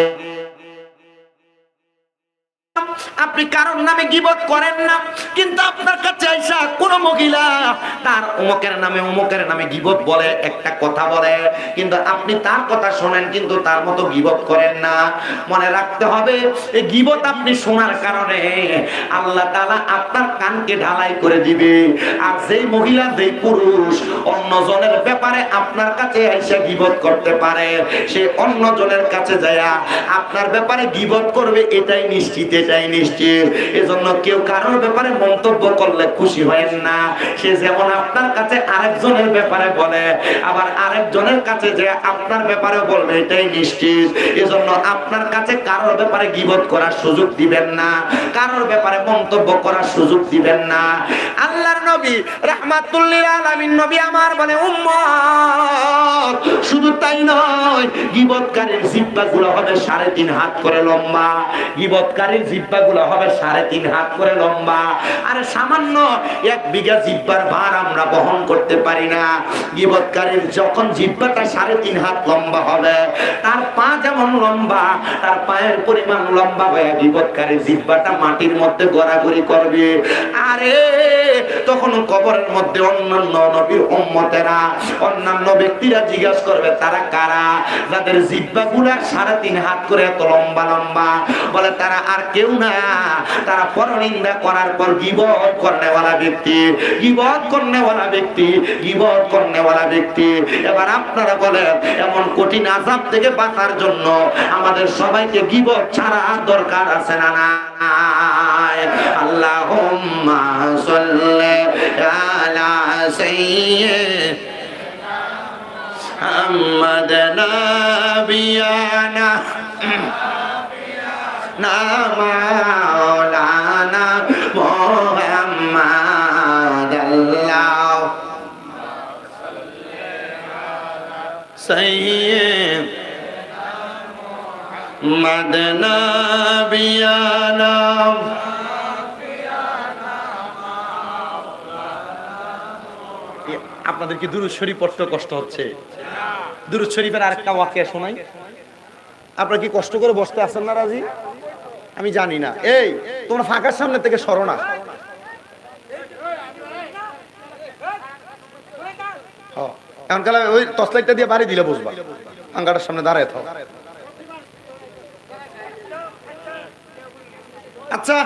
আপনি কারোর নামে গীবত করেন না, কিন্তু আপনার কাছে আইসা কোন মহিলা তার অমুকের নামে গীবত বলে, একটা কথা বলে, কিন্তু আপনি তার কথা শোনেন, কিন্তু তার মতো গীবত করেন না। মনে রাখতে হবে, এই গীবত আপনি শোনার কারণে আল্লাহ তাআলা আপনার কানকে ঢালাই করে দিবে। আর যেই মহিলা যেই পুরুষ অন্যজনের ব্যাপারে আপনার কাছে আইসা গীবত করতে পারে, সে অন্যজনের কাছে যায় আপনার ব্যাপারে গীবত করবে, এটাই নিশ্চিত, এটাই নিশ্চিত। এজন্য কেউ কারোর ব্যাপারে মন্তব্য করলে খুশি হয়েন না। সে যেমন আপনার কাছে আরেকজনের ব্যাপারে বলে, আবার আরেকজনের কাছে যে আপনার ব্যাপারে বলবে, এটাই নিশ্চিত। এজন্য আপনার কাছে কারোর ব্যাপারে গীবত করার সুযোগ দিবেন না, কারোর ব্যাপারে মন্তব্য করার সুযোগ দিবেন না। আল্লাহর নবী রাহমাতুল লিল আলামিন নবী আমার বলে, উম্মত শুধু তাই নয়, গীবতকারীর জিহ্বাগুলো হবে 3.5 হাত করে লম্বা, গীবতকারীর জিহ্বাগুলো হবে 3.5 হাত করে লম্বা। আর সামান্য 1 বিঘা জিহ্বার ভার আমরা বহন করতে পারি না। গীবতকারীর যখন জিহ্বাটা 3.5 হাত লম্বা হবে, তার পা যেমন লম্বা, তার পায়ের পরিমাণ লম্বা হয়ে গীবতকারীর জিহ্বাটা মাটির মধ্যে গড়াগড়ি করবে। আরে তখন কবরের মধ্যে অন্যান্য নবীর উম্মতেরা, অন্যান্য ব্যক্তিরা জিজ্ঞাসা করবে, তারা কারা যাদের জিহ্বাগুলা 3.5 হাত করে এত লম্বা লম্বা? বলে তারা আর কেউ না, তারা পরনিন্দা করার পর গীবত করনেওয়ালা ব্যক্তি, গীবত করনেওয়ালা ব্যক্তি, গীবত করনেওয়ালা ব্যক্তি। এবার আপনারা বলেন, এমন কঠিন আযাব থেকে বাঁচার জন্য আমাদের সবাইকে গীবত ছাড়া দরকার আছে না নাই? আল্লাহুম্মা সাল্লি আলা সাইয়্যিদিনা মুহাম্মাদ নাবিয়ানা মাওলানা মুহাম্মাদ আল্লাহুম্মা সাল্লি আলা সাইয়্যিদিনা মুহাম্মাদ নাবিয়ানা। আপনাদের কি দুরূদ শরীফ পড়তে কষ্ট হচ্ছে? দুরূদ শরীফের আরেকটা ওয়াকিয়া শোনাই। আপনারা কি কষ্ট করে বসতে আছেন না রাজি? আমি জানি না। এই তোমরা ফাঁকার সামনে থেকে সরো না। এখন কালে ওই টর্চলাইটটা দিয়ে বাড়ি দিলে বসবা, আঙ্গাটার সামনে দাঁড়ায় থাও। আচ্ছা,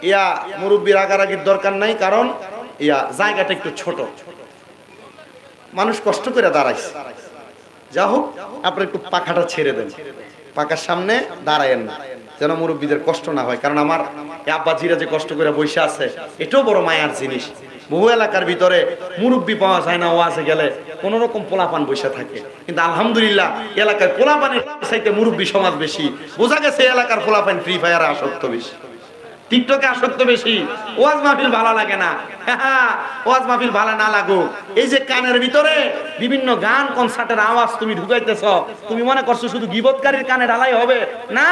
ইয়া মুরব্বীর আগারাগির দরকার নাই, কারণ ইয়া জায়গাটা একটু ছোট, মানুষ কষ্ট করে দাঁড়াইছে। যা হোক, আপনি একটু পাখাটা ছেড়ে দেন, পাখার সামনে দাঁড়ায়েন না, যেন মুরব্বীদের কষ্ট না হয়। কারণ আমার আব্বাজিরা যে কষ্ট করে বসে আছে, এটাও বড় মায়ার জিনিস। বহু এলাকার ভিতরে মুরব্বী পাওয়া যায় না, ওয়াজে গেলে কোন রকম পোলাপান বসে থাকে, কিন্তু আলহামদুলিল্লাহ এলাকায় পোলাপানের চাইতে মুরব্বী সমাজ বেশি। বোঝা গেছে এলাকার পোলাপান ফ্রি ফায়ারে আসক্ত বেশি, টিকটকে আসক্ত বেশি। ওয়াজ মাহফিল ভালো লাগে না, ওয়াজ মাহফিল ভালো না লাগুক, এই যে কানের ভিতরে বিভিন্ন গান কনসার্টের আওয়াজ তুমি ঢুকাইতেছ, তুমি মনে করছো শুধু গীবতকারীর কানে ঢালাই হবে না?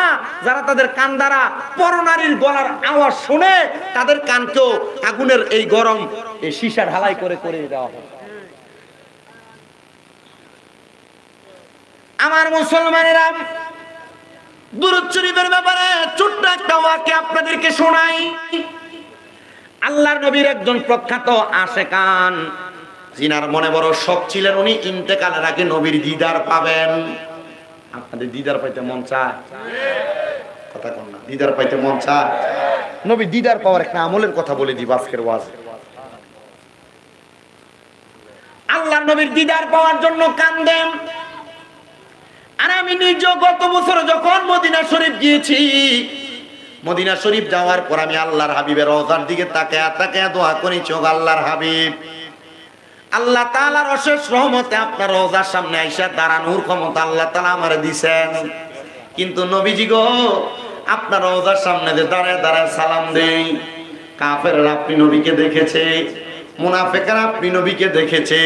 যারা তাদের কান দ্বারা পরনারীর গলার আওয়াজ শুনে, তাদের কানকেও আগুনের এই গরম এই সীসা ঢালাই করে করে দেওয়া হবে। আমার মুসলমানেরা, দুরূদ শরীফের ব্যাপারে ছোট্ট একটা ওয়াকিয়া আপনাদেরকে শোনাই। আল্লাহর নবীর একজন প্রখ্যাত আশেকান, জিনার মনে বড় শখ ছিলেন, উনি ইন্তেকালের আগে নবীর দিদার পাবেন। আপনাদের দিদার পাইতে মন চায়? কথা কন না, দিদার পাইতে মন চায়? নবী দিদার পাওয়ার একটা আমলের কথা বলে দিব আজকের ওয়াজে। আল্লাহর নবীর দিদার পাওয়ার জন্য কান্দেন। আর আমি নিজে গত বছর যখন মদিনা শরীফ গিয়েছি, মদিনা শরীফ যাওয়ার পর আমি আল্লাহর হাবিবের রওজার দিকে তাকায়া তাকায়া দোয়া করি, চোখ আল্লাহর হাবিব, আল্লাহ তাআলার অশেষ রহমতে আপনার রওজার সামনে আইসা দাঁড়ানোর ক্ষমতা আল্লাহ তাআলা আমারে দিবেন। কিন্তু নবীজি গো, আপনার রওজার সামনে যে দাঁড়ায় দাঁড়ায় সালাম দেই, কাফেররা আপনি নবীকে দেখেছে, মুনাফিকরা আপনি নবীকে দেখেছে,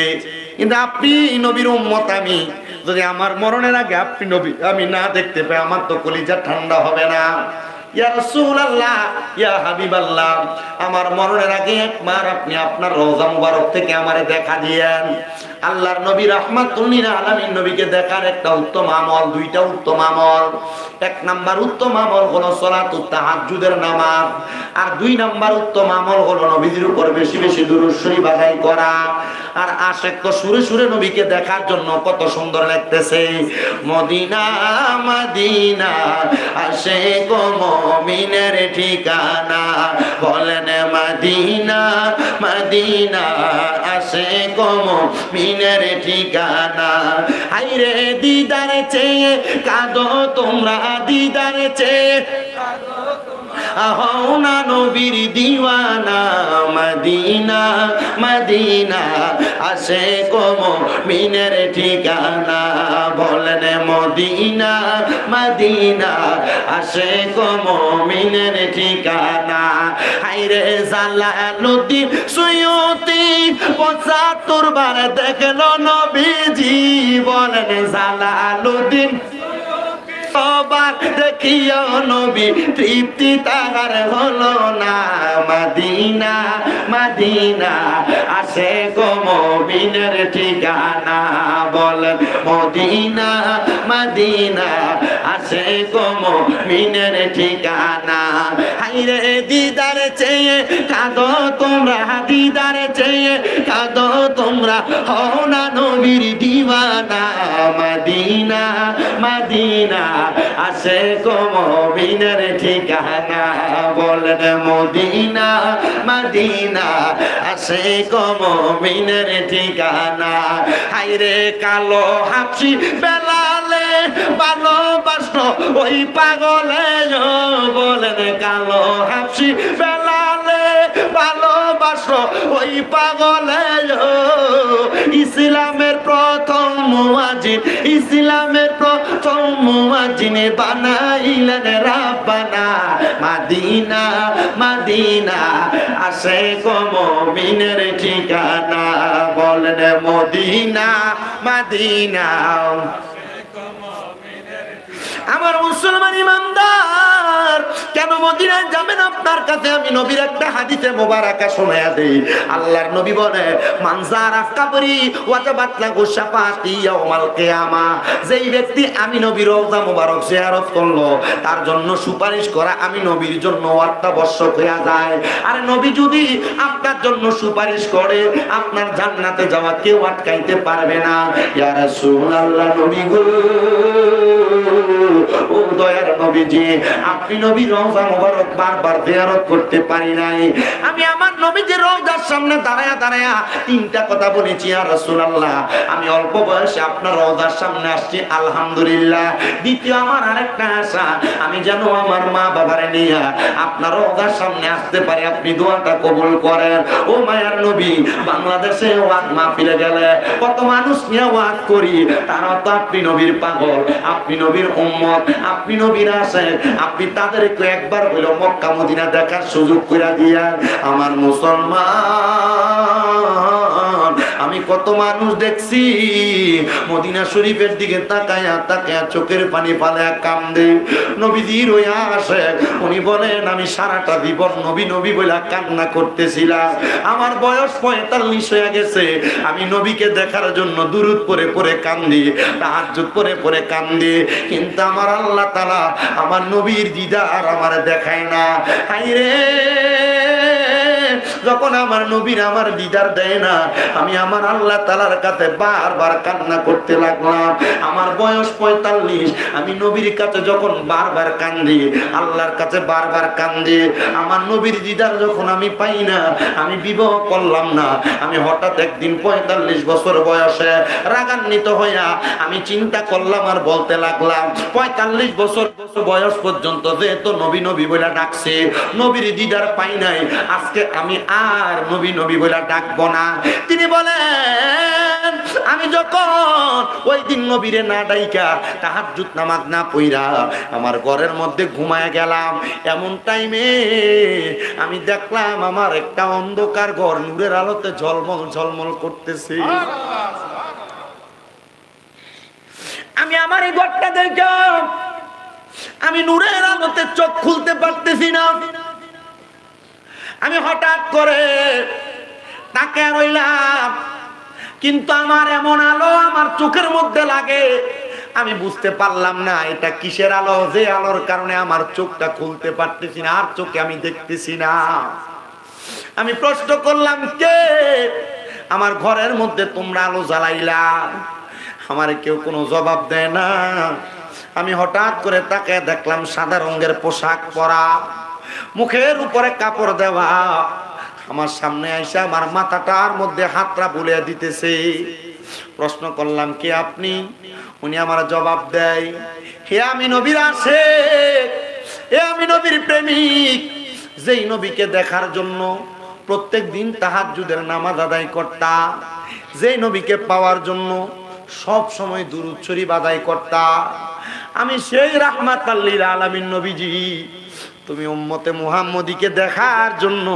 কিন্তু আপনি নবীর উম্মত। আমি যদি আমার মরণের আগে আপনি নবী আমি না দেখতে পাই, আমার তো কলিজা ঠান্ডা হবে না। ইয়া রাসূলুল্লাহ, ইয়া হাবিবাল্লাহ, আমার মরণের আগে একবার আপনি আপনার রওজা মুবারক থেকে আমারে দেখা দিয়েন। আল্লাহর নবী রাহমাতুল লিল আলামিন নবীকে দেখার একটা উত্তম আমল, দুইটা উত্তম আমল। এক নাম্বার উত্তম আমল হলো সালাতুত তাহাজ্জুদের নামাজ, আর দুই নাম্বার উত্তম আমল হলো নবীর উপর বেশি বেশি দুরূদ শরীফ আদায় করা। আর আশিক তো সুরে সুরে নবীকে দেখার জন্য কত সুন্দর লাগতেছে। মদিনা মদিনা আশিক মুমিনের ঠিকানা, বলেন মদিনা মদিনা আশিক মুমিনের ঠিকানা। আইরে দিদার চেয়ে কাঁদো তোমরা, দিদার চেয়ে হও না নবীর দিওয়ানা। মদিনা মদিনা আশিক মুমিনের ঠিকানা, বলেন মদিনা মদিনা আশিক মুমিনের ঠিকানা। হায়রে জালালউদ্দিন সুয়ুতি ৭৫ বার দেখলো নবীজি, বলেন জালালউদ্দিন সবার দেখিও নবী তৃপ্তি তাহার হলো না। মদিনা মদিনা আশিক মুমিনের ঠিকানা, বলেন মদিনা মদিনা আশিক মুমিনের ঠিকানা। হায়রে দিদার চেয়ে কাঁদো তোমরা, দিদার চেয়ে কাঁদো তোমরা, হও না নবীর দিওয়ানা। মদিনা মদিনা আশিক মুমিনের ঠিকানা, বলেন মদিনা মদিনা আশিক মুমিনের ঠিকানা। হায়রে কালো হাবশি বেলালে ভালোবাসলো ওই পাগলে, বলেন কালো হাবশি বেলালে ভালোবাসলো ওই পাগলে। ইসলামের প্রথম মুয়াজ্জিন, ইসলামের প্রথম মুয়াজ্জিন বানাইলেন রাব্বানা। মদিনা মদিনা আশিক মুমিনের ঠিকানা, বলেন মদিনা মদিনা। আমার মুসলমান ইমানদার, কেন মদিনায় যাবেন? আপনার কাছে আমি নবীর একটা হাদিসে মোবারকা শোনায়া দেই। আল্লাহর নবী বলে, মান যারা কবরি ওয়াজাবাত লাহু শাফাআতি ইয়াউমাল কিয়ামা, যেই ব্যক্তি আমি নবীর রওজা মোবারক জিয়ারত করলো, তার জন্য সুপারিশ করা আমি নবীর জন্য অত্যাবশ্যক হয়ে যায়। আর নবী যদি আপনার জন্য সুপারিশ করে, আপনার জান্নাতে যাওয়া কেউ আটকাইতে পারবে না। ইয়া রাসূলুল্লাহ, নবী গো, ও দয়ার নবীজি, আপনি নবীর রওজা মোবারক বারবার জিয়ারত করতে পারি নাই। আমি আমার নবীজির রওজার সামনে দাঁড়ায়া দাঁড়ায়া তিনটা কথা বলেছি, ইয়া রাসূলুল্লাহ, আমি অল্প বয়সে আপনার রওজার সামনে আসছি, আলহামদুলিল্লাহ। দ্বিতীয় আমার আরেকটা আশা, আমি যেন আমার মা বাবারে নিয়ে আপনার রওজার সামনে আসতে পারি, আপনি দোয়াটা কবুল করেন। ও মায়ার নবী, বাংলাদেশে ওয়াজ মাহফিলে গেলে কত মানুষ নিয়ে ওয়াজ করি, তারা তো আপনি নবীর পাগল, আপনি নবীর উম্মত, আপনি নবীর আশেক, আপনি তাদেরকে একবার হইলো মক্কা মদিনা দেখার সুযোগ করে দিয়া। আমার মুসলমান, আমি কত মানুষ দেখছি মদিনা শরীফের দিকে তাকায়া তাকায়া চোখের পানি ফালায়া কান্দে। নবীজির ওই আশেক, উনি বলেন আমি সারাটা জীবন নবী নবী বলে কান্না করতেছিলাম। আমার বয়স 45 হয়ে গেছে, আমি নবীকে দেখার জন্য দুরূদ পড়ে পড়ে কান্দি, তাহাজ্জুদ পড়ে পড়ে কান্দি, কিন্তু আমার আল্লাহ তাআলা আমার নবীর দিদার আমার দেখায় না। হায়রে, যখন আমার নবীর আমার দিদার দেয় না, আমি আমার আল্লাহ তাআলার কাছে বারবার কান্না করতে লাগলাম। আমার বয়স 45, আমি নবীর কাছে যখন বারবার কান্দি, আল্লাহর কাছে বারবার কান্দি, আমার নবীর দিদার যখন আমি পাই না, আমি বিবাহ করলাম না। আমি হঠাৎ একদিন 45 বছর বয়সে রাগান্বিত হইয়া আমি চিন্তা করলাম আর বলতে লাগলাম, 45 বছর বয়স পর্যন্ত যেহেতু নবী নবী বলে ডাকছে, নবীর দিদার পাই নাই, আজকে আমি আর নবী নবী বলে ডাকবো না। তিনি বলেন আমি যখন ওই দিন নবীরে না ডাইকা তাহাজ্জুদ নামাজ না পইরা আমার ঘরের মধ্যে ঘুমায় গেলাম, এমন টাইমে আমি দেখলাম আমার একটা অন্ধকার ঘর নূরের আলোতে ঝলমল ঝলমল করতেছে। আমি আমার এই ঘরটা দেখে আমি নূরের আলোতে চোখ খুলতে পারতেছি না। আমি হঠাৎ করে তাকে রইলাম, কিন্তু আমার এমন আলো আমার চোখের মধ্যে লাগে, আমি বুঝতে পারলাম না এটা কিসের আলো, যে আলোর কারণে আমার চোখটা খুলতে পারতেছি না, আর চোখে আমি দেখতেছি না। আমি প্রশ্ন করলাম, কে আমার ঘরের মধ্যে তোমরা আলো জ্বালাইলা? আমার কেউ কোনো জবাব দেয় না। আমি হঠাৎ করে তাকে দেখলাম সাদা রঙের পোশাক পরা, মুখের উপরে কাপড় দেওয়া, আমার সামনে আইসা আমার মাথাটার মধ্যে হাতটা বুলিয়ে দিতেছে। প্রশ্ন করলাম, কে আপনি? উনি আমার জবাব দেয়, হে আমি নবীর আশিক, হে আমি নবীর প্রেমিক, যেই নবীকে দেখার জন্য প্রত্যেক দিন তাহাজ্জুদের নামাজ আদায় করতা, যেই নবীকে পাওয়ার জন্য সব সময় দুরূদ শরীফ আদায় করতা, আমি সেই রাহমাতাল লিল আলামিন নবীজি। তুমি উম্মতে মুহাম্মদীকে দেখার জন্য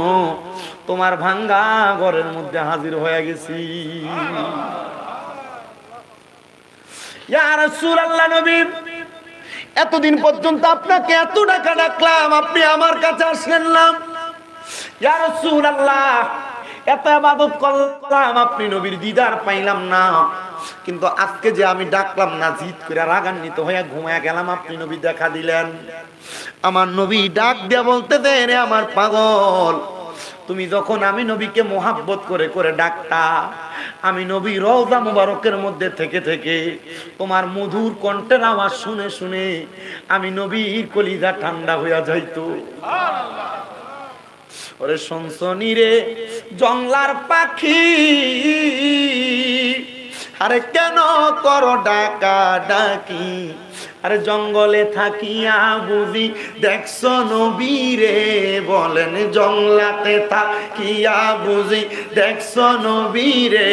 তোমার ভাঙ্গা ঘরের মধ্যে হাজির হয়ে গেছি। ইয়া রাসূলুল্লাহ, নবী এতদিন পর্যন্ত আপনাকে এত টাকা ডাকলাম, আপনি আমার কাছে আসলেন না। ইয়া রাসূলুল্লাহ, এত ইবাদত করলাম, আপনি নবীর দিদার পাইলাম না। কিন্তু আজকে যে আমি ডাকলাম না, জিদ করে রাগান্বিত হয়ে ঘুমায়া গেলাম, আপনি নবী দেখা দিলেন। আমার নবী ডাক দিয়া বলতে দেন, আমার পাগল, তুমি যখন আমি নবীকে মোহাব্বত করে করে ডাকতা, আমি নবী রওজা মুবারকের মধ্যে থেকে থেকে তোমার মধুর কণ্ঠের আওয়াজ শুনে শুনে আমি নবীর কলিজা ঠান্ডা হইয়া যাইতো। ওরে শুনছনি রে জংলার পাখি, আরে কেন করো ডাকা ডাকি? আরে জঙ্গলে থাকিয়া বুঝি দেখছো নবীরে, বলেন জংলাতে থাকিয়া বুঝি দেখছো নবীরে।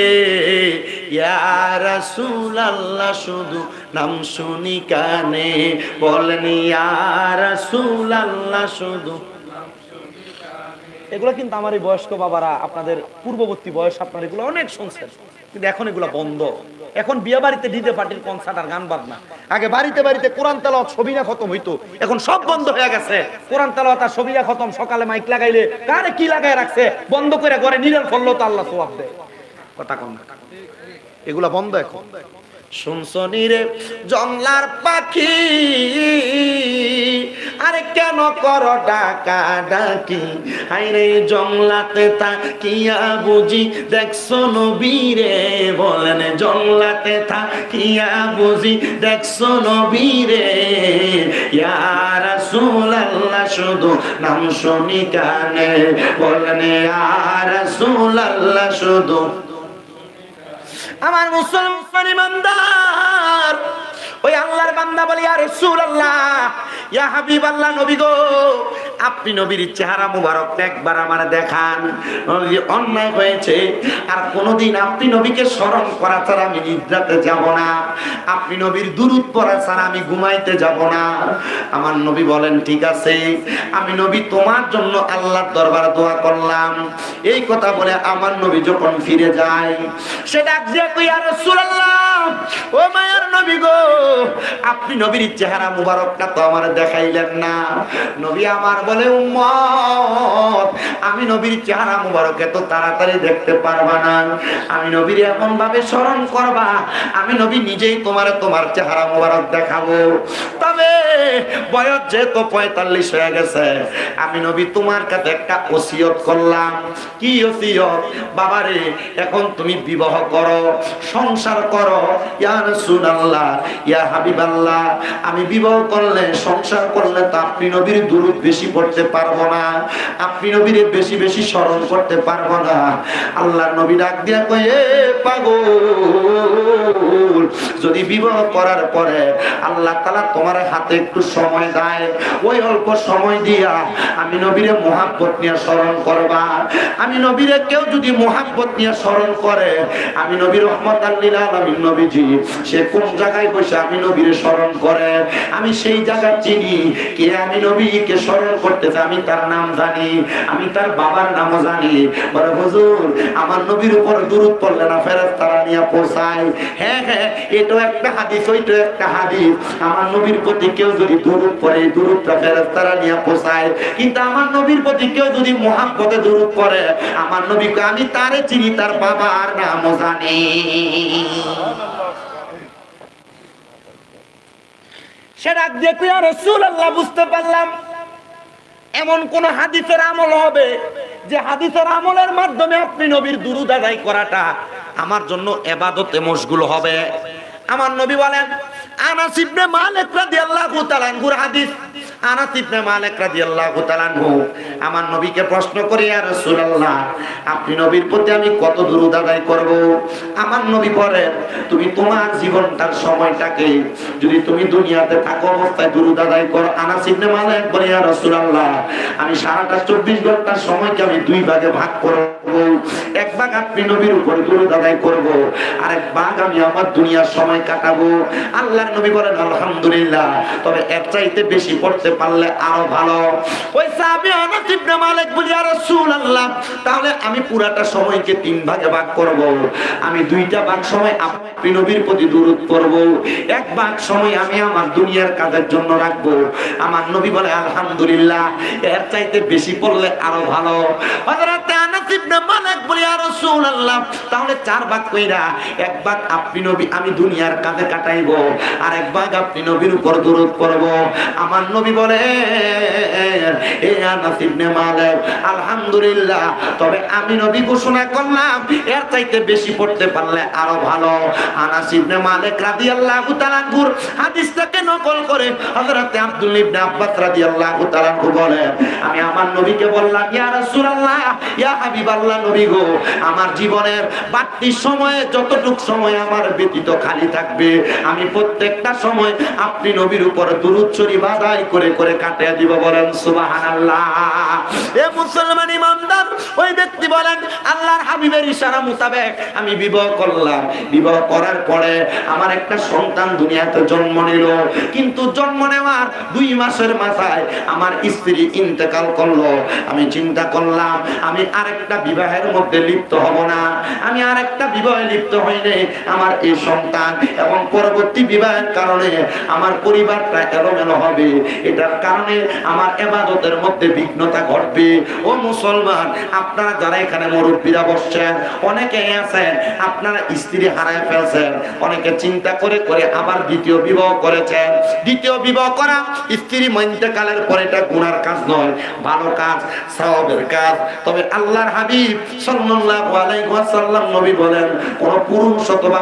ইয়া রাসূলুল্লাহ, শুধু নাম শুনি কানে, বলেন ইয়া রাসূলুল্লাহ, শুধু। এগুলো কিন্তু আমার এই বয়স্ক বাবারা, আপনাদের পূর্ববর্তী বয়স, আপনারা এগুলো অনেক শুনছেন, কিন্তু এখন এগুলো বন্ধ। এখন বিয়ে বাড়িতে ডিজে পার্টির কনসার্ট আর গান বাজনা, আগে বাড়িতে বাড়িতে কোরআন তেলাওয়াত সবিনা খতম হইতো, এখন সব বন্ধ হয়ে গেছে। কোরআন তেলাওয়াত আর সবিনা খতম, সকালে মাইক লাগাইলে কারে কি লাগায় রাখছে, বন্ধ করে ঘরে নিরেল ফললো তো আল্লাহ সওয়াব দেয়। কথা কম, এগুলা বন্ধ এখন। শুনছনি রে জংলার পাখি, আরে কেন করো ডাকা ডাকি? আইরে জংলাতে থাকিয়া বুঝি দেখছো নবীরে, বলেন জংলাতে থাকিয়া বুঝি দেখছো নবীরে। ইয়া রাসূলুল্লাহ, শুধু নাম শুনি কানে, বলেন ইয়া রাসূলুল্লাহ, শুধু। আমার মুসলমান ইমানদার, ওই আল্লাহর বান্দা বলে, ইয়া রাসূলুল্লাহ, ইয়া হাবিবাল্লাহ, নবী গো, আপনি নবীর চেহারা মুবারকটা একবার আমার দেখান। অন্যায় হয়েছে, আর কোনোদিন আপনি নবীকে স্মরণ করা ছাড়া আমি নিদ্রাতে যাব না, আপনি নবীর দুরূদ পড়া ছাড়া আমি ঘুমাইতে যাব না। আমার নবী বলেন, ঠিক আছে, আমি নবী তোমার জন্য আল্লাহর দরবারে দোয়া করলাম। এই কথা বলে আমার নবী যখন ফিরে যায়, সে ডাক দিয়ে কই, ইয়া রাসূলুল্লাহ, ও মায়ার নবী গো, আপনি নবীর চেহারা মুবারকটা তো আমার দেখাইলেন না। নবী আমার বলে, উম্মত, আমি নবীর চেহারা মুবারক এত তাড়াতাড়ি দেখতে পারবা না, আমি নবীর এমন ভাবে স্মরণ করবা, আমি নবী নিজেই তোমার চেহারা মুবারক দেখাবো। তবে বয়স যেহেতু 45 হয়ে গেছে, আমি নবী তোমার কাছে একটা ওসিয়ত করলাম। কি ওসিয়ত? বাবারে, এখন তুমি বিবাহ করো, সংসার করো। ইয়া রাসূলুল্লাহ, ইয়া হাবিবাল্লাহ, আমি বিবাহ করলে, সংসার করলে তো আপনি নবীর দুরূদ বেশি পড়তে পারবো না, আপনি নবীর বেশি বেশি স্মরণ করতে পারবো না। আল্লাহর নবী ডাক দিয়া কয়, এ পাগল, যদি বিবাহ করার পরে আল্লাহ তাআলা তোমার হাতে একটু সময় দেয়, ওই অল্প সময় দিয়া আমি নবীরে মুহাব্বত নিয়ে স্মরণ করবা। আমি নবীরে কেউ যদি মুহাব্বত নিয়ে স্মরণ করে, আমি নবী রহমাতাল লিল আলামিন নবীজি সে কোন জায়গায় বসে আমি নবীরে স্মরণ করে, আমি সেই জায়গা চিনি। কে আমি নবীকে স্মরণ করতেছে, আমি তার নাম জানি, আমি তার বাবার নামও জানি। বলে হুজুর, আমার নবীর উপর দুরূদ পড়লে না ফেরেশতারা নিয়ে পৌঁছায়। হ্যাঁ হ্যাঁ, এটাও একটা হাদিস, ওইটাও একটা হাদিস। আমার নবীর প্রতি কেউ যদি দুরূদ পড়ে, দুরূদটা ফেরেশতারা নিয়ে পৌঁছায়। কিন্তু আমার নবীর প্রতি কেউ যদি মুহাব্বতে দুরূদ পড়ে, আমার নবীকে আমি তারে চিনি, তার বাবার নামও জানি। সে ডাক দিয়ে কই, ইয়া রাসূলুল্লাহ, বুঝতে পারলাম এমন কোন হাদিসের আমল হবে যে হাদিসের আমলের মাধ্যমে আপনি নবীর দুরূদ আদায় করাটা আমার জন্য ইবাদতে মশগুল হবে। আমার নবী বলেন, আনাস ইবনে মালিক রাদিয়াল্লাহু তাআলা আনহুর হাদিস। আনাস ইবনে মালিক রাদিয়াল্লাহু তাআলা আনহু আমার নবীকে প্রশ্ন করে, ইয়া রাসূলুল্লাহ, আপনি নবীর প্রতি আমি কত দুরূদ আদায় করব? আমার নবী বলেন, তুমি তোমার জীবনটার সময়টাকে যদি তুমি দুনিয়াতে থাকো অবস্থায় দুরূদ আদায় করো। আনাস ইবনে মালিক বলে, ইয়া রাসূলুল্লাহ, আমি সারাটা 24 ঘন্টার সময়কে আমি দুই ভাগে ভাগ করব। এক ভাগ আপনি নবীর উপর দুরূদ আদায় করব, আর এক ভাগ আমি আমার দুনিয়ার সময় কাটাবো। আল্লাহর নবী বলেন, আলহামদুলিল্লাহ, তবে এর চাইতে বেশি পড়তে পারলে আরো ভালো। ওই সাহাবী আনাস ইবনে মালিক বলে, ইয়া রাসূলুল্লাহ, তাহলে আমি পুরাটা সময়কে তিন ভাগে ভাগ করব। আমি দুইটা ভাগ সময় আপনি নবীর প্রতি দুরূদ পড়ব, এক ভাগ সময় আমি আমার দুনিয়ার কাজের জন্য রাখবো। আমার নবী বলে, আলহামদুলিল্লাহ, এর চাইতে বেশি পড়লে আরো ভালো। হযরত আনাস ইবনে মালিক বলে, ইয়া রাসূলুল্লাহ, তাহলে চার ভাগ কইরা এক ভাগ আপনি নবী আমি দুনিয়ার কাজে কাটাইবো, আর এক ভাগ আপনি নবীর উপর দুরূদ পড়ব। আমার নবী বলে, এ আনাস ইবনে মালিক, আলহামদুলিল্লাহ, তবে আমি নবী ঘোষণা করলাম এর চাইতে বেশি পড়তে পারলে আরো ভালো। আনাস ইবনে মালিক রাদিয়াল্লাহু তাআলা আনহুর হাদিসটাকে নকল করে হযরত আব্দুল্লাহ ইবনে আব্বাস রাদিয়াল্লাহু তাআলা আনহু বলে, আমি আমার নবীকে বললাম, ইয়া রাসূলুল্লাহ, ইয়া হাবিবাল্লাহ, নবী গো, আমার জীবনের বাড়তি সময়ে যতটুক সময় আমার ব্যতীত খালি থাকবে, আমি প্রত্যেকটা সময় আপনি নবীর উপর দুরূদ শরীফ আদায় করে করে কাটিয়ে দিব। বলেন সুবহানাল্লাহ। এ মুসলমান ইমানদার, ওই ব্যক্তি বলেন, আল্লাহর হাবিবের ইশারা মোতাবেক আমি বিবাহ করলাম। বিবাহ করার পরে আমার একটা সন্তান দুনিয়াতে জন্ম নিল, কিন্তু জন্ম নেওয়ার 2 মাসের মাথায় আমার স্ত্রী ইন্তেকাল করলো। আমি চিন্তা করলাম, আমি আরেকটা বিবাহের মধ্যে লিপ্ত হব না। আমি আরেকটা বিবাহে লিপ্ত হইলে আমার এই সন্তান এবং পরবর্তী বিবাহের কারণে আমার পরিবারটা এলোমেলো হবে, এটার কারণে আমার ইবাদতের মধ্যে বিঘ্নতা ঘটবে। ও মুসলমান, আপনারা যারা এখানে মুরব্বিরা বসছেন, অনেকে আছেন আপনারা স্ত্রী হারায় ফেলছেন, অনেকে চিন্তা করে করে আবার দ্বিতীয় বিবাহ করেছেন। দ্বিতীয় বিবাহ করা স্ত্রী ইন্তেকালের পরে এটা গুনার কাজ নয়, ভালো কাজ, সওয়াবের কাজ। তবে আল্লাহর হাবিব সাল্লাল্লাহু আলাইহি ওয়াসাল্লাম নবী বলেন, কোন পুরুষ অথবা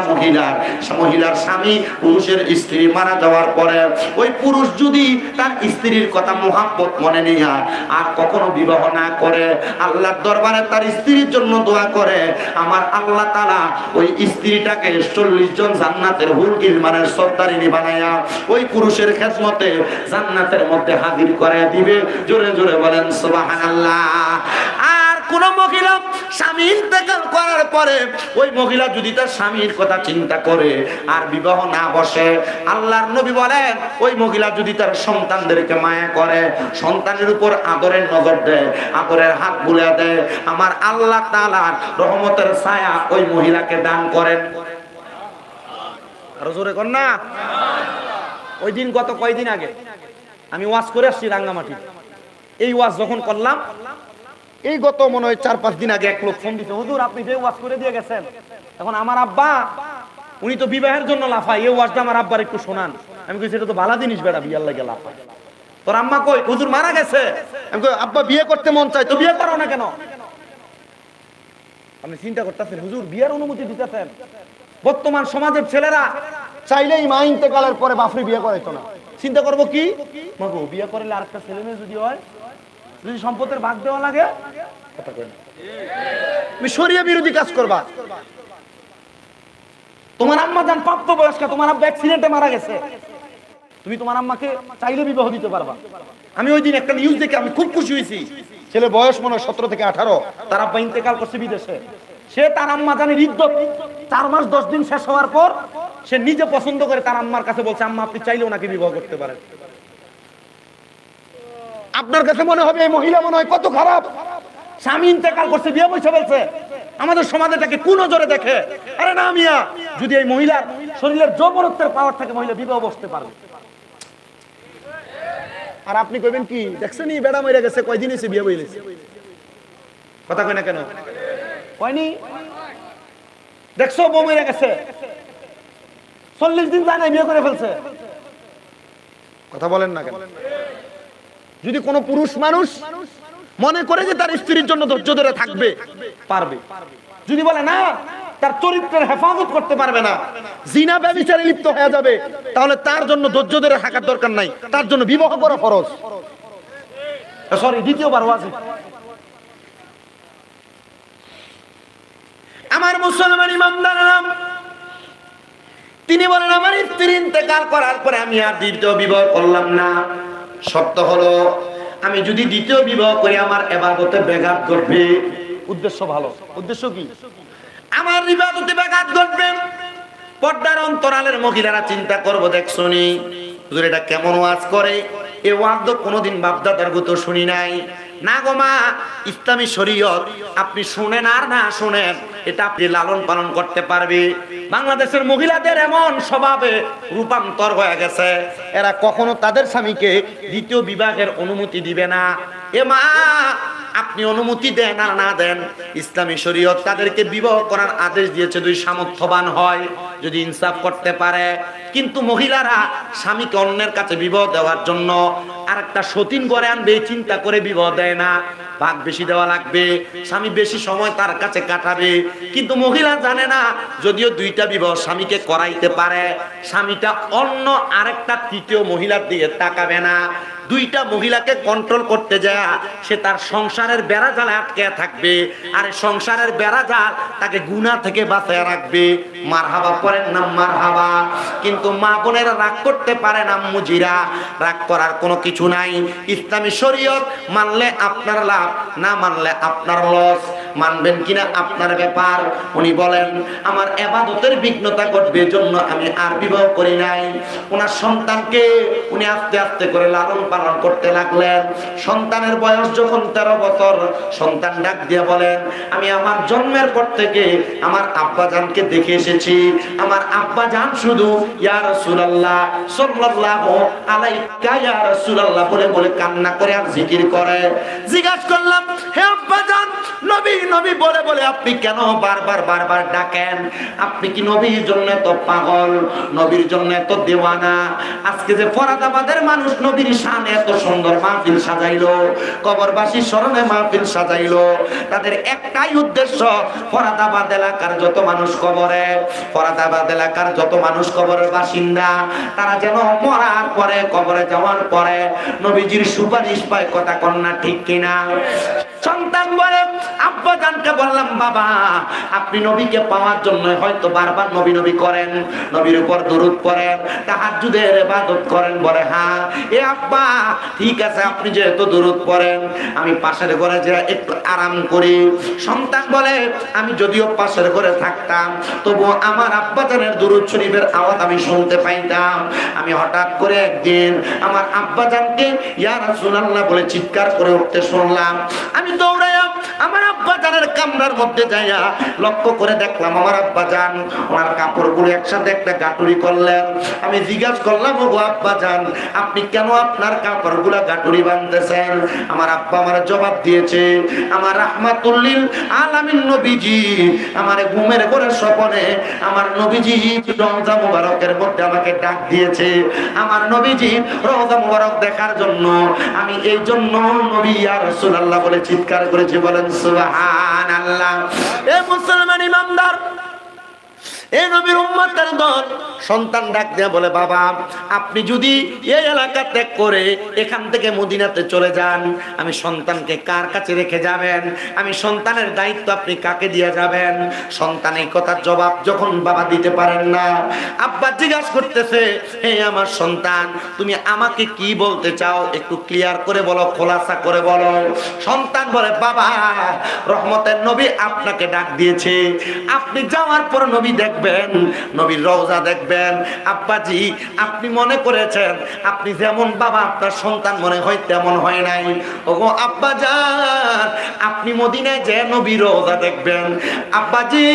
মহিলার স্বামী পুরুষের স্ত্রী মারা যাওয়ার পরে ওই পুরুষ যদি তার স্ত্রীর কথা মুহাব্বত মনে নিয়ে আর কখনো বিবাহ না করে, আল্লাহর দরবারে তার স্ত্রীর জন্য দোয়া করে, আমার আল্লাহ তাআলা ওই স্ত্রীটাকে 40 জন জান্নাতের হুর গিলমানের সর্দারিনী বানায়া ওই পুরুষের খেদমতে জান্নাতের মধ্যে হাজির করে দিবে। জোরে জোরে বলেন সুবহানাল্লাহ। আর কোন মহিলা স্বামী ইন্তেকাল করার পরে ওই মহিলা যদি তার স্বামীর কথা চিন্তা করে আর বিবাহ না বসে, আল্লাহর নবী বলেন, ওই মহিলা যদি তার সন্তানদেরকে মায়া করে, সন্তানের উপর আদরের নজর দেয়, আদরের হাত বুলিয়ে দেয়, আমার আল্লাহ তাআলার রহমতের ছায়া ওই মহিলাকে দান করেন। আরো জোরে কর না। ওই দিন গত কয়দিন আগে আমি ওয়াজ করে আসছি রাঙ্গামাটি। এই ওয়াজ যখন করলাম, এই গত মনে হয় 4-5 দিন আগে এক লোক ফোন দিতে, হুজুর আপনি যে ওয়াজ করে দিয়ে গেছেন, এখন আমার আব্বা উনি তো বিবাহের জন্য লাফায়, এই ওয়াজটা আমার আব্বার একটু শোনান। আমি কইছি, এটা তো ভালো জিনিস বেটা, বিয়ার লাগে লাফায়। তোর আম্মা কই? হুজুর মারা গেছে। আমি কই, আব্বা বিয়ে করতে মন চায় তো বিয়ে করো না কেন? আপনি চিন্তা করতেছেন, হুজুর বিয়ের অনুমতি দিতেছেন। বর্তমান সমাজের ছেলেরা চাইলেই মা ইন্তেকালের পরে বাপরে বিয়ে করাইতো না। চিন্তা করবো কি মাগো বিয়ে করলে আরেকটা ছেলে মেয়ে যদি হয়, যদি সম্পদের ভাগ দেওয়া লাগে, তুমি শরিয়া বিরোধী কাজ করবা। তোমার আম্মা যান প্রাপ্ত বয়স্ক, তোমার আব্বা অ্যাক্সিডেন্টে মারা গেছে, তুমি তোমার আম্মাকে চাইলে বিবাহ দিতে পারবা। আমি ওই দিন একটা নিউজ দেখে আমি খুব খুশি হয়েছি। ছেলে বয়স মনে হয় 17 থেকে 18, তার আব্বা ইন্তেকাল করছে বিদেশে। সে তার আম্মা জানের ইদ্যত 4 মাস 10 দিন শেষ হওয়ার পর সে নিজে পছন্দ করে তার আম্মার কাছে বলছে, আম্মা আপনি চাইলেও নাকি বিবাহ করতে পারেন। আপনার কাছে মনে হবে এই মহিলা মনে হয় কত খারাপ, স্বামী ইন্তেকাল করছে বিয়ে বসে বলছে। আমাদের সমাজে তাকে কোন নজরে দেখে? আরে না মিয়া, যদি এই মহিলার শরীরের যৌবনত্বের পাওয়ার থাকে মহিলা বিবাহ বসতে পারবে। আর আপনি কইবেন কি দেখছেন এই বেড়া মরে গেছে, কয়দিন হইছে বিয়ে বইলেছে, কথা কই না কেন? কয়নি? দেখছো বউ মরে গেছে, 40 দিন যায় না বিয়ে করে ফেলছে, কথা বলেন না কেন? যদি কোনো পুরুষ মানুষ মনে করে যে তার স্ত্রীর জন্য ধৈর্য ধরে থাকবে, পারবে। যদি বলে না তার চরিত্রের হেফাজত করতে পারবে না, জিনা ব্যভিচারে লিপ্ত হয়ে যাবে, তাহলে তার জন্য ধৈর্য ধরে থাকার দরকার নাই, তার জন্য বিবাহ করা ফরজ। সরি, দ্বিতীয়বার ওয়াজিব। আমার মুসলমান ইমামদাররা তিনি বলেন আমার স্ত্রী ইন্তেকাল করার পরে আমি আর দ্বিতীয় বিবাহ করলাম না। শর্ত হলো আমি যদি দ্বিতীয় বিবাহ করি আমার ইবাদতে ব্যাঘাত ঘটবে। উদ্দেশ্য ভালো, উদ্দেশ্য কি? আমার ইবাদতে ব্যাঘাত ঘটবে। পর্দার অন্তরালের মহিলারা চিন্তা করবো, দেখছনি হুজুর এটা কেমন ওয়াজ করে, এই ওয়াজ তো কোনোদিন বাপদাদার গত শুনি নাই। না গো মা, ইসলামী শরীয়ত আপনি শুনেন আর না শুনেন, এটা আপনি লালন পালন করতে পারবে। বাংলাদেশের মহিলাদের এমন স্বভাবে রূপান্তর হয়ে গেছে, এরা কখনো তাদের স্বামীকে দ্বিতীয় বিবাহের অনুমতি দিবে না। এ মা, আপনি অনুমতি দেন আর না দেন, ইসলামী শরীয়ত তাদেরকে বিবাহ করার আদেশ দিয়েছে যদি সামর্থ্যবান হয়, যদি ইনসাফ করতে পারে। কিন্তু মহিলারা স্বামীকে অন্যের কাছে বিবাহ দেওয়ার জন্য আরেকটা সতীন করে আনবে চিন্তা করে বিবাহ দেয় না। ভাগ বেশি দেওয়া লাগবে, স্বামী বেশি সময় তার কাছে কাটাবে। কিন্তু মহিলা জানে না, যদিও 2টা বিবাহ স্বামীকে করাইতে পারে, স্বামীটা অন্য আরেকটা তৃতীয় মহিলার দিকে তাকাবে না। 2টা মহিলাকে কন্ট্রোল করতে যায় সে তার সংসারের বেড়াজালে আটকে থাকবে, আর সংসারের বেড়াজাল তাকে গুনাহ থেকে বাঁচিয়ে রাখবে। মারহাবা পড়েন না মারহাবা। কিন্তু মা বোনেরা রাগ করতে পারে না, মুজিরা রাগ করার কোনো কিছু নাই। ইসলামী শরীয়ত মানলে আপনার লাভ, না মানলে আপনার লস। মানবেন কিনা আপনার ব্যাপার। উনি বলেন আমার ইবাদতের বিঘ্নতা ঘটবে, জন্য আমি আর বিবাহ করি নাই। ওনার সন্তানকে উনি আস্তে আস্তে করে লালন পালন করতে লাগলেন। সন্তানের বয়স যখন 13 বছর, সন্তান ডাক দিয়ে বলেন আমি আমার জন্মের পর থেকে আমার আব্বাজানকে দেখে এসেছি। আমার আব্বাজান শুধু ইয়া রাসূলুল্লাহ সাল্লাল্লাহু আলাইকা ইয়া রাসূলুল্লাহ বলে বলে কান্না করে আর জিকির করে। জিজ্ঞাসা করলাম হে আব্বাজান, নবী নবী বলে বলে আপনি কেন বারবার ডাকেন? আপনি কি নবীর জন্য তো পাগল, নবীর জন্য তো দেওয়ানা? আজকে যে ফরাদাবাদের মানুষ নবীর শানে এত সুন্দর মাহফিল সাজাইলো, কবরবাসীর স্মরণে মাহফিল সাজাইলো, তাদের একটাই উদ্দেশ্য ফরাদাবাদ এলাকার যত মানুষ কবরে, ফরাদাবাদ এলাকার যত মানুষ কবরের বাসিন্দা, তারা যেন মরার পরে কবরে যাওয়ার পরে নবীজির সুপারিশ পায়। কথা কন্যা ঠিক কিনা? সন্তান বলে আব্বা জানকে বললাম বাবা আপনি নবীকে পাওয়ার জন্য হয়তো বারবার নবী নবী করেন, নবীর উপর দরুদ পড়েন, তাহাজ্জুদের ইবাদত করেন। বলে হ্যাঁ। এ আব্বা ঠিক আছে, আপনি যেহেতু দরুদ পড়েন আমি পাশের ঘরে যে একটু আরাম করি। সন্তান বলে আমি যদিও পাশের ঘরে থাকতাম তবু আমার আব্বা জানের দরুদ শরীফের আওয়াজ আমি শুনতে পাইতাম। আমি হঠাৎ করে একদিন আমার আব্বা জানকে ইয়া রাসূলুল্লাহ বলে চিৎকার করে উঠতে শুনলাম। আমি দৌড়াইয়া আমার আব্বা জানের কামরার মধ্যে যাইয়া লক্ষ্য করে দেখলাম আমার আব্বা জান ওনার কাপড়গুলো একসাথে একটা গাটুরি করলেন। আমি জিজ্ঞাসা করলাম ও আব্বা জান আপনি কেন আপনার কাপড়গুলো গাটুরি বাঁধতেছেন? আমার আব্বা আমার জবাব দিয়েছে আমার রাহমাতুল লিল আলামিন নবীজি আমার ঘুমের ঘরে স্বপ্নে আমার নবীজি রওজা মুবারকের মধ্যে আমাকে ডাক দিয়েছে। আমার নবীজি রওজা মুবারক দেখার জন্য আমি এই জন্য নবী ইয়া রাসূলুল্লাহ বলে চিৎকার করেছি। বলেন সুবহানাল্লাহ। এ মুসলমান ইমানদার, এই নবীর উম্মতের দল সন্তান ডাক দিয়ে বলে, বাবা আপনি যদি এই এলাকা ত্যাগ করে এখান থেকে মদিনাতে চলে যান, আমি সন্তানকে কার কাছে রেখে যাবেন? আমি সন্তানের দায়িত্ব আপনি কাকে দিয়ে যাবেন? সন্তান এই কথার জবাব যখন বাবা দিতে পারেন না, আব্বা জিজ্ঞাসা করতেছে, হে আমার সন্তান, তুমি আমাকে কি বলতে চাও? একটু ক্লিয়ার করে বলো, খোলাসা করে বলো। সন্তান বলে, বাবা রহমতের নবী আপনাকে ডাক দিয়েছে, আপনি যাওয়ার পর নবী দেখবেন, নবীর রওজা দেখবেন। আব্বাজি আপনি মনে করেছেন আপনি যেমন বাবা, আপনার সন্তান মনে হয় তেমন হয় নাই। ওগো আব্বাজান, আপনি মদিনায় যে নবীর রওজা দেখবেন। আব্বাজি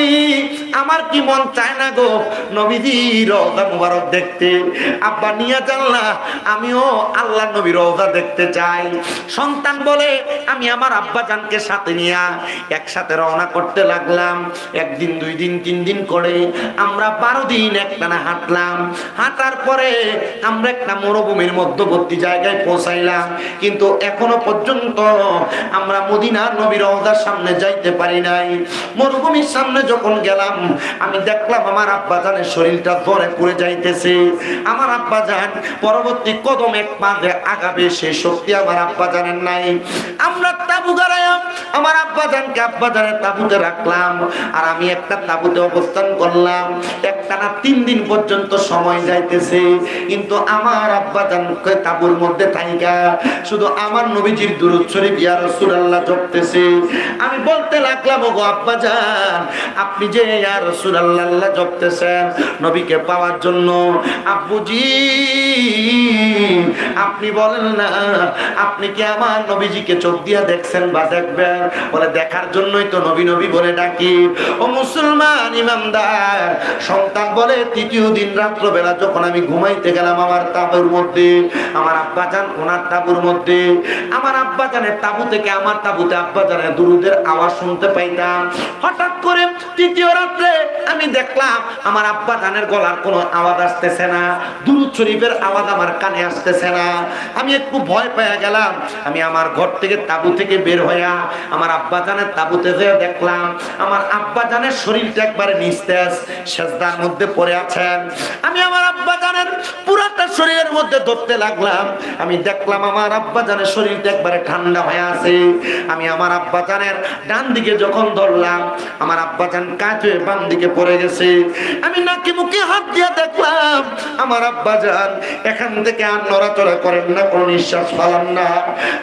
আমার কি মন চায় না গো নবীজির রওজা মুবারক দেখতে। আব্বা নিয়ে যান না, আমিও আল্লাহ নবীর রওজা দেখতে চাই। সন্তান বলে, আমি আমার আব্বাজানকে সাথে নিয়ে একসাথে রওনা করতে লাগলাম। একদিন, 2 দিন, 3 দিন করে আমরা 12 দিন একটানা হাঁটলাম। হাঁটার পরে আমরা একটা মরুভূমির মধ্যবর্তী জায়গায় পৌঁছাইলাম, কিন্তু এখনো পর্যন্ত আমরা মদিনার নবীর রওজার সামনে যাইতে পারি নাই। মরুভূমির সামনে যখন গেলাম, আমি দেখলাম আমার আব্বাজানের শরীরটা ধরে পড়ে যাইতেছে। আমার আব্বাজান পরবর্তী কদম এক পা আগাবে, সেই শক্তি আমার আব্বাজানের নাই। আমরা তাবু গাড়াইলাম, আমার আব্বাজানকে আব্বাজানের তাবুতে রাখলাম, আর আমি একটা তাবুতে অবস্থান করলাম। একটানা 3 দিন পর্যন্ত সময় যাইতেছে, কিন্তু আমার আব্বাজানকে তাবুর মধ্যে থাইকা শুধু আমার নবীজির দুরূদ শরীফ ইয়া রাসূলুল্লাহ জপতেছে। আমি বলতে লাগলাম, ওগো আব্বাজান, আপনি যে ইয়া রাসূলুল্লাহ জপতেছেন নবীকে পাওয়ার জন্য, আব্বুজি আপনি বলেন না, আপনি কি আমার নবীজিকে চোখ দিয়া দেখছেন বা দেখবেন? বলে, দেখার জন্যই তো নবী নবী বলে ডাকি। ও মুসলমান ইমানদার সন্তান বলে, 3য় দিন রাত্রবেলা যখন আমি ঘুমাইতে গেলাম আমার তাবুর মধ্যে, আমার আব্বাজান ওনার তাবুর মধ্যে, আমার আব্বাজানের তাবু থেকে আমার তাবুতে আব্বাজানের দুরূদের আওয়াজ শুনতে পাইতাম। হঠাৎ করে 3য় রাত্রে আমি দেখলাম আমার আব্বাজানের গলার কোনো আওয়াজ আসতেছে না, দুরূদ শরীফের আওয়াজ আমার কানে আসতেছে না। আমি একটু ভয় পেয়ে গেলাম। আমি আমার ঘর থেকে তাবু থেকে বের হইয়া আমার আব্বাজানের তাবুতে যেয়ে দেখলাম আমার আব্বাজানের শরীরটা একবারে নিস্তেজ, সেজদার মধ্যে পড়ে আছেন। আমি আমার আব্বাজানের পুরাটা শরীরের মধ্যে ধরতে লাগলাম। আমি দেখলাম আমার আব্বাজানের শরীরটা একবারে ঠান্ডা হয়ে আছে। আমি আমার আব্বাজানের ডান দিকে যখন ধরলাম, আমার আব্বাজান কাজ হয়ে বাম দিকে পড়ে গেছে। আমি নাকি মুখে হাত দিয়ে দেখলাম আমার আব্বাজান এখান থেকে আর নড়াচড়া করেন না, কোনো নিঃশ্বাস ফেলান না।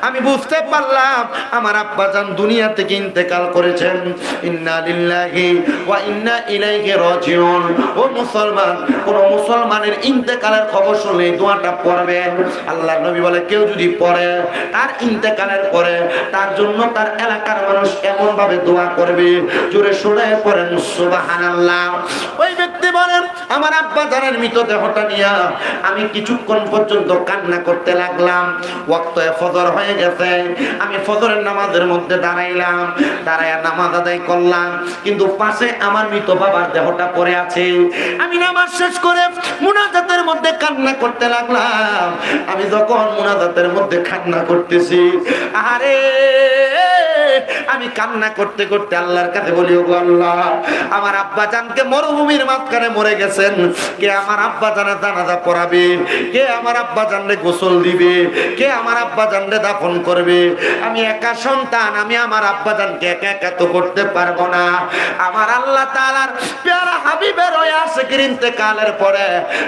আমি বুঝতে পারলাম আমার আব্বাজান দুনিয়া থেকে ইন্তেকাল করেছেন। ইন্না লিল্লাহি ওয়া ইন্না ইলাইহি রাজিউন। ও মুসলমান, কোন মুসলমানের ইন্তেকালের খবর শুনলে দোয়াটা পড়বেন। আল্লাহর নবী বলে, কেউ যদি পড়ে তার ইন্তেকালের পরে তার জন্য তার এলাকার মানুষ এমন ভাবে দোয়া করবে, জোরে শুনে পড়েন সুবহানাল্লাহ। ওই ব্যক্তি বলেন, আমার আব্বাজানের মৃতদেহটা নিয়ে আমি কিছুক্ষণ পর্যন্ত কান্না করতে লাগলাম। ওয়াক্ত ফজর হয়ে গেছে, আমি ফজরের নামাজের মধ্যে দাঁড়াইলাম, দাঁড়ায় নামাজ আদায় করলাম, কিন্তু পাশে আমার মৃত বাবার দেহটা পড়ে আছে। আমি নামাজ শেষ করে মুনাজাতের মধ্যে কান্না করতে লাগলাম। আমি যখন মুনাজাতের মধ্যে কান্না করতেছি, আরে আমি কান্না করতে করতে আল্লাহর কাছে বলি, ওগো আল্লাহ, আমার আব্বাজানকে মরুভূমির মাঝখানে মরে গেছেন, কে আমার আব্বাজানের জানাজা পড়াবে? কে আমার আব্বাজানরে গোসল দিবে? কে আমার আব্বাজানরে দাফন করবে? আমি একা সন্তান, আমি আমার আব্বাজানকে একা একা তো করতে পারবো না। আমার আল্লাহ তাআলার প্যারা হাবিবের ওই আশিকের ইন্তেকালের পরে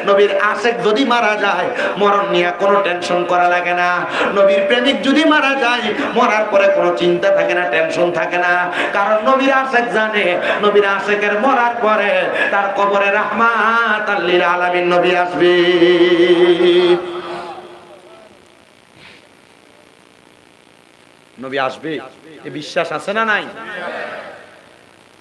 নবীর আশিক যদি মারা যায়, মরণ নিয়ে কোনো টেনশন করা লাগে না। নবীর প্রেমিক যদি মারা যায়, মরার পরে কোনো চিন্তা থাকে না, টেনশন থাকে না। কারণ নবীর আশিক জানে, নবীর আশিকের মরার পরে তার কবরে রাহমাতাল লিল আলামিন নবী আসবে। নবী আসবে, এই বিশ্বাস আছে না নাই?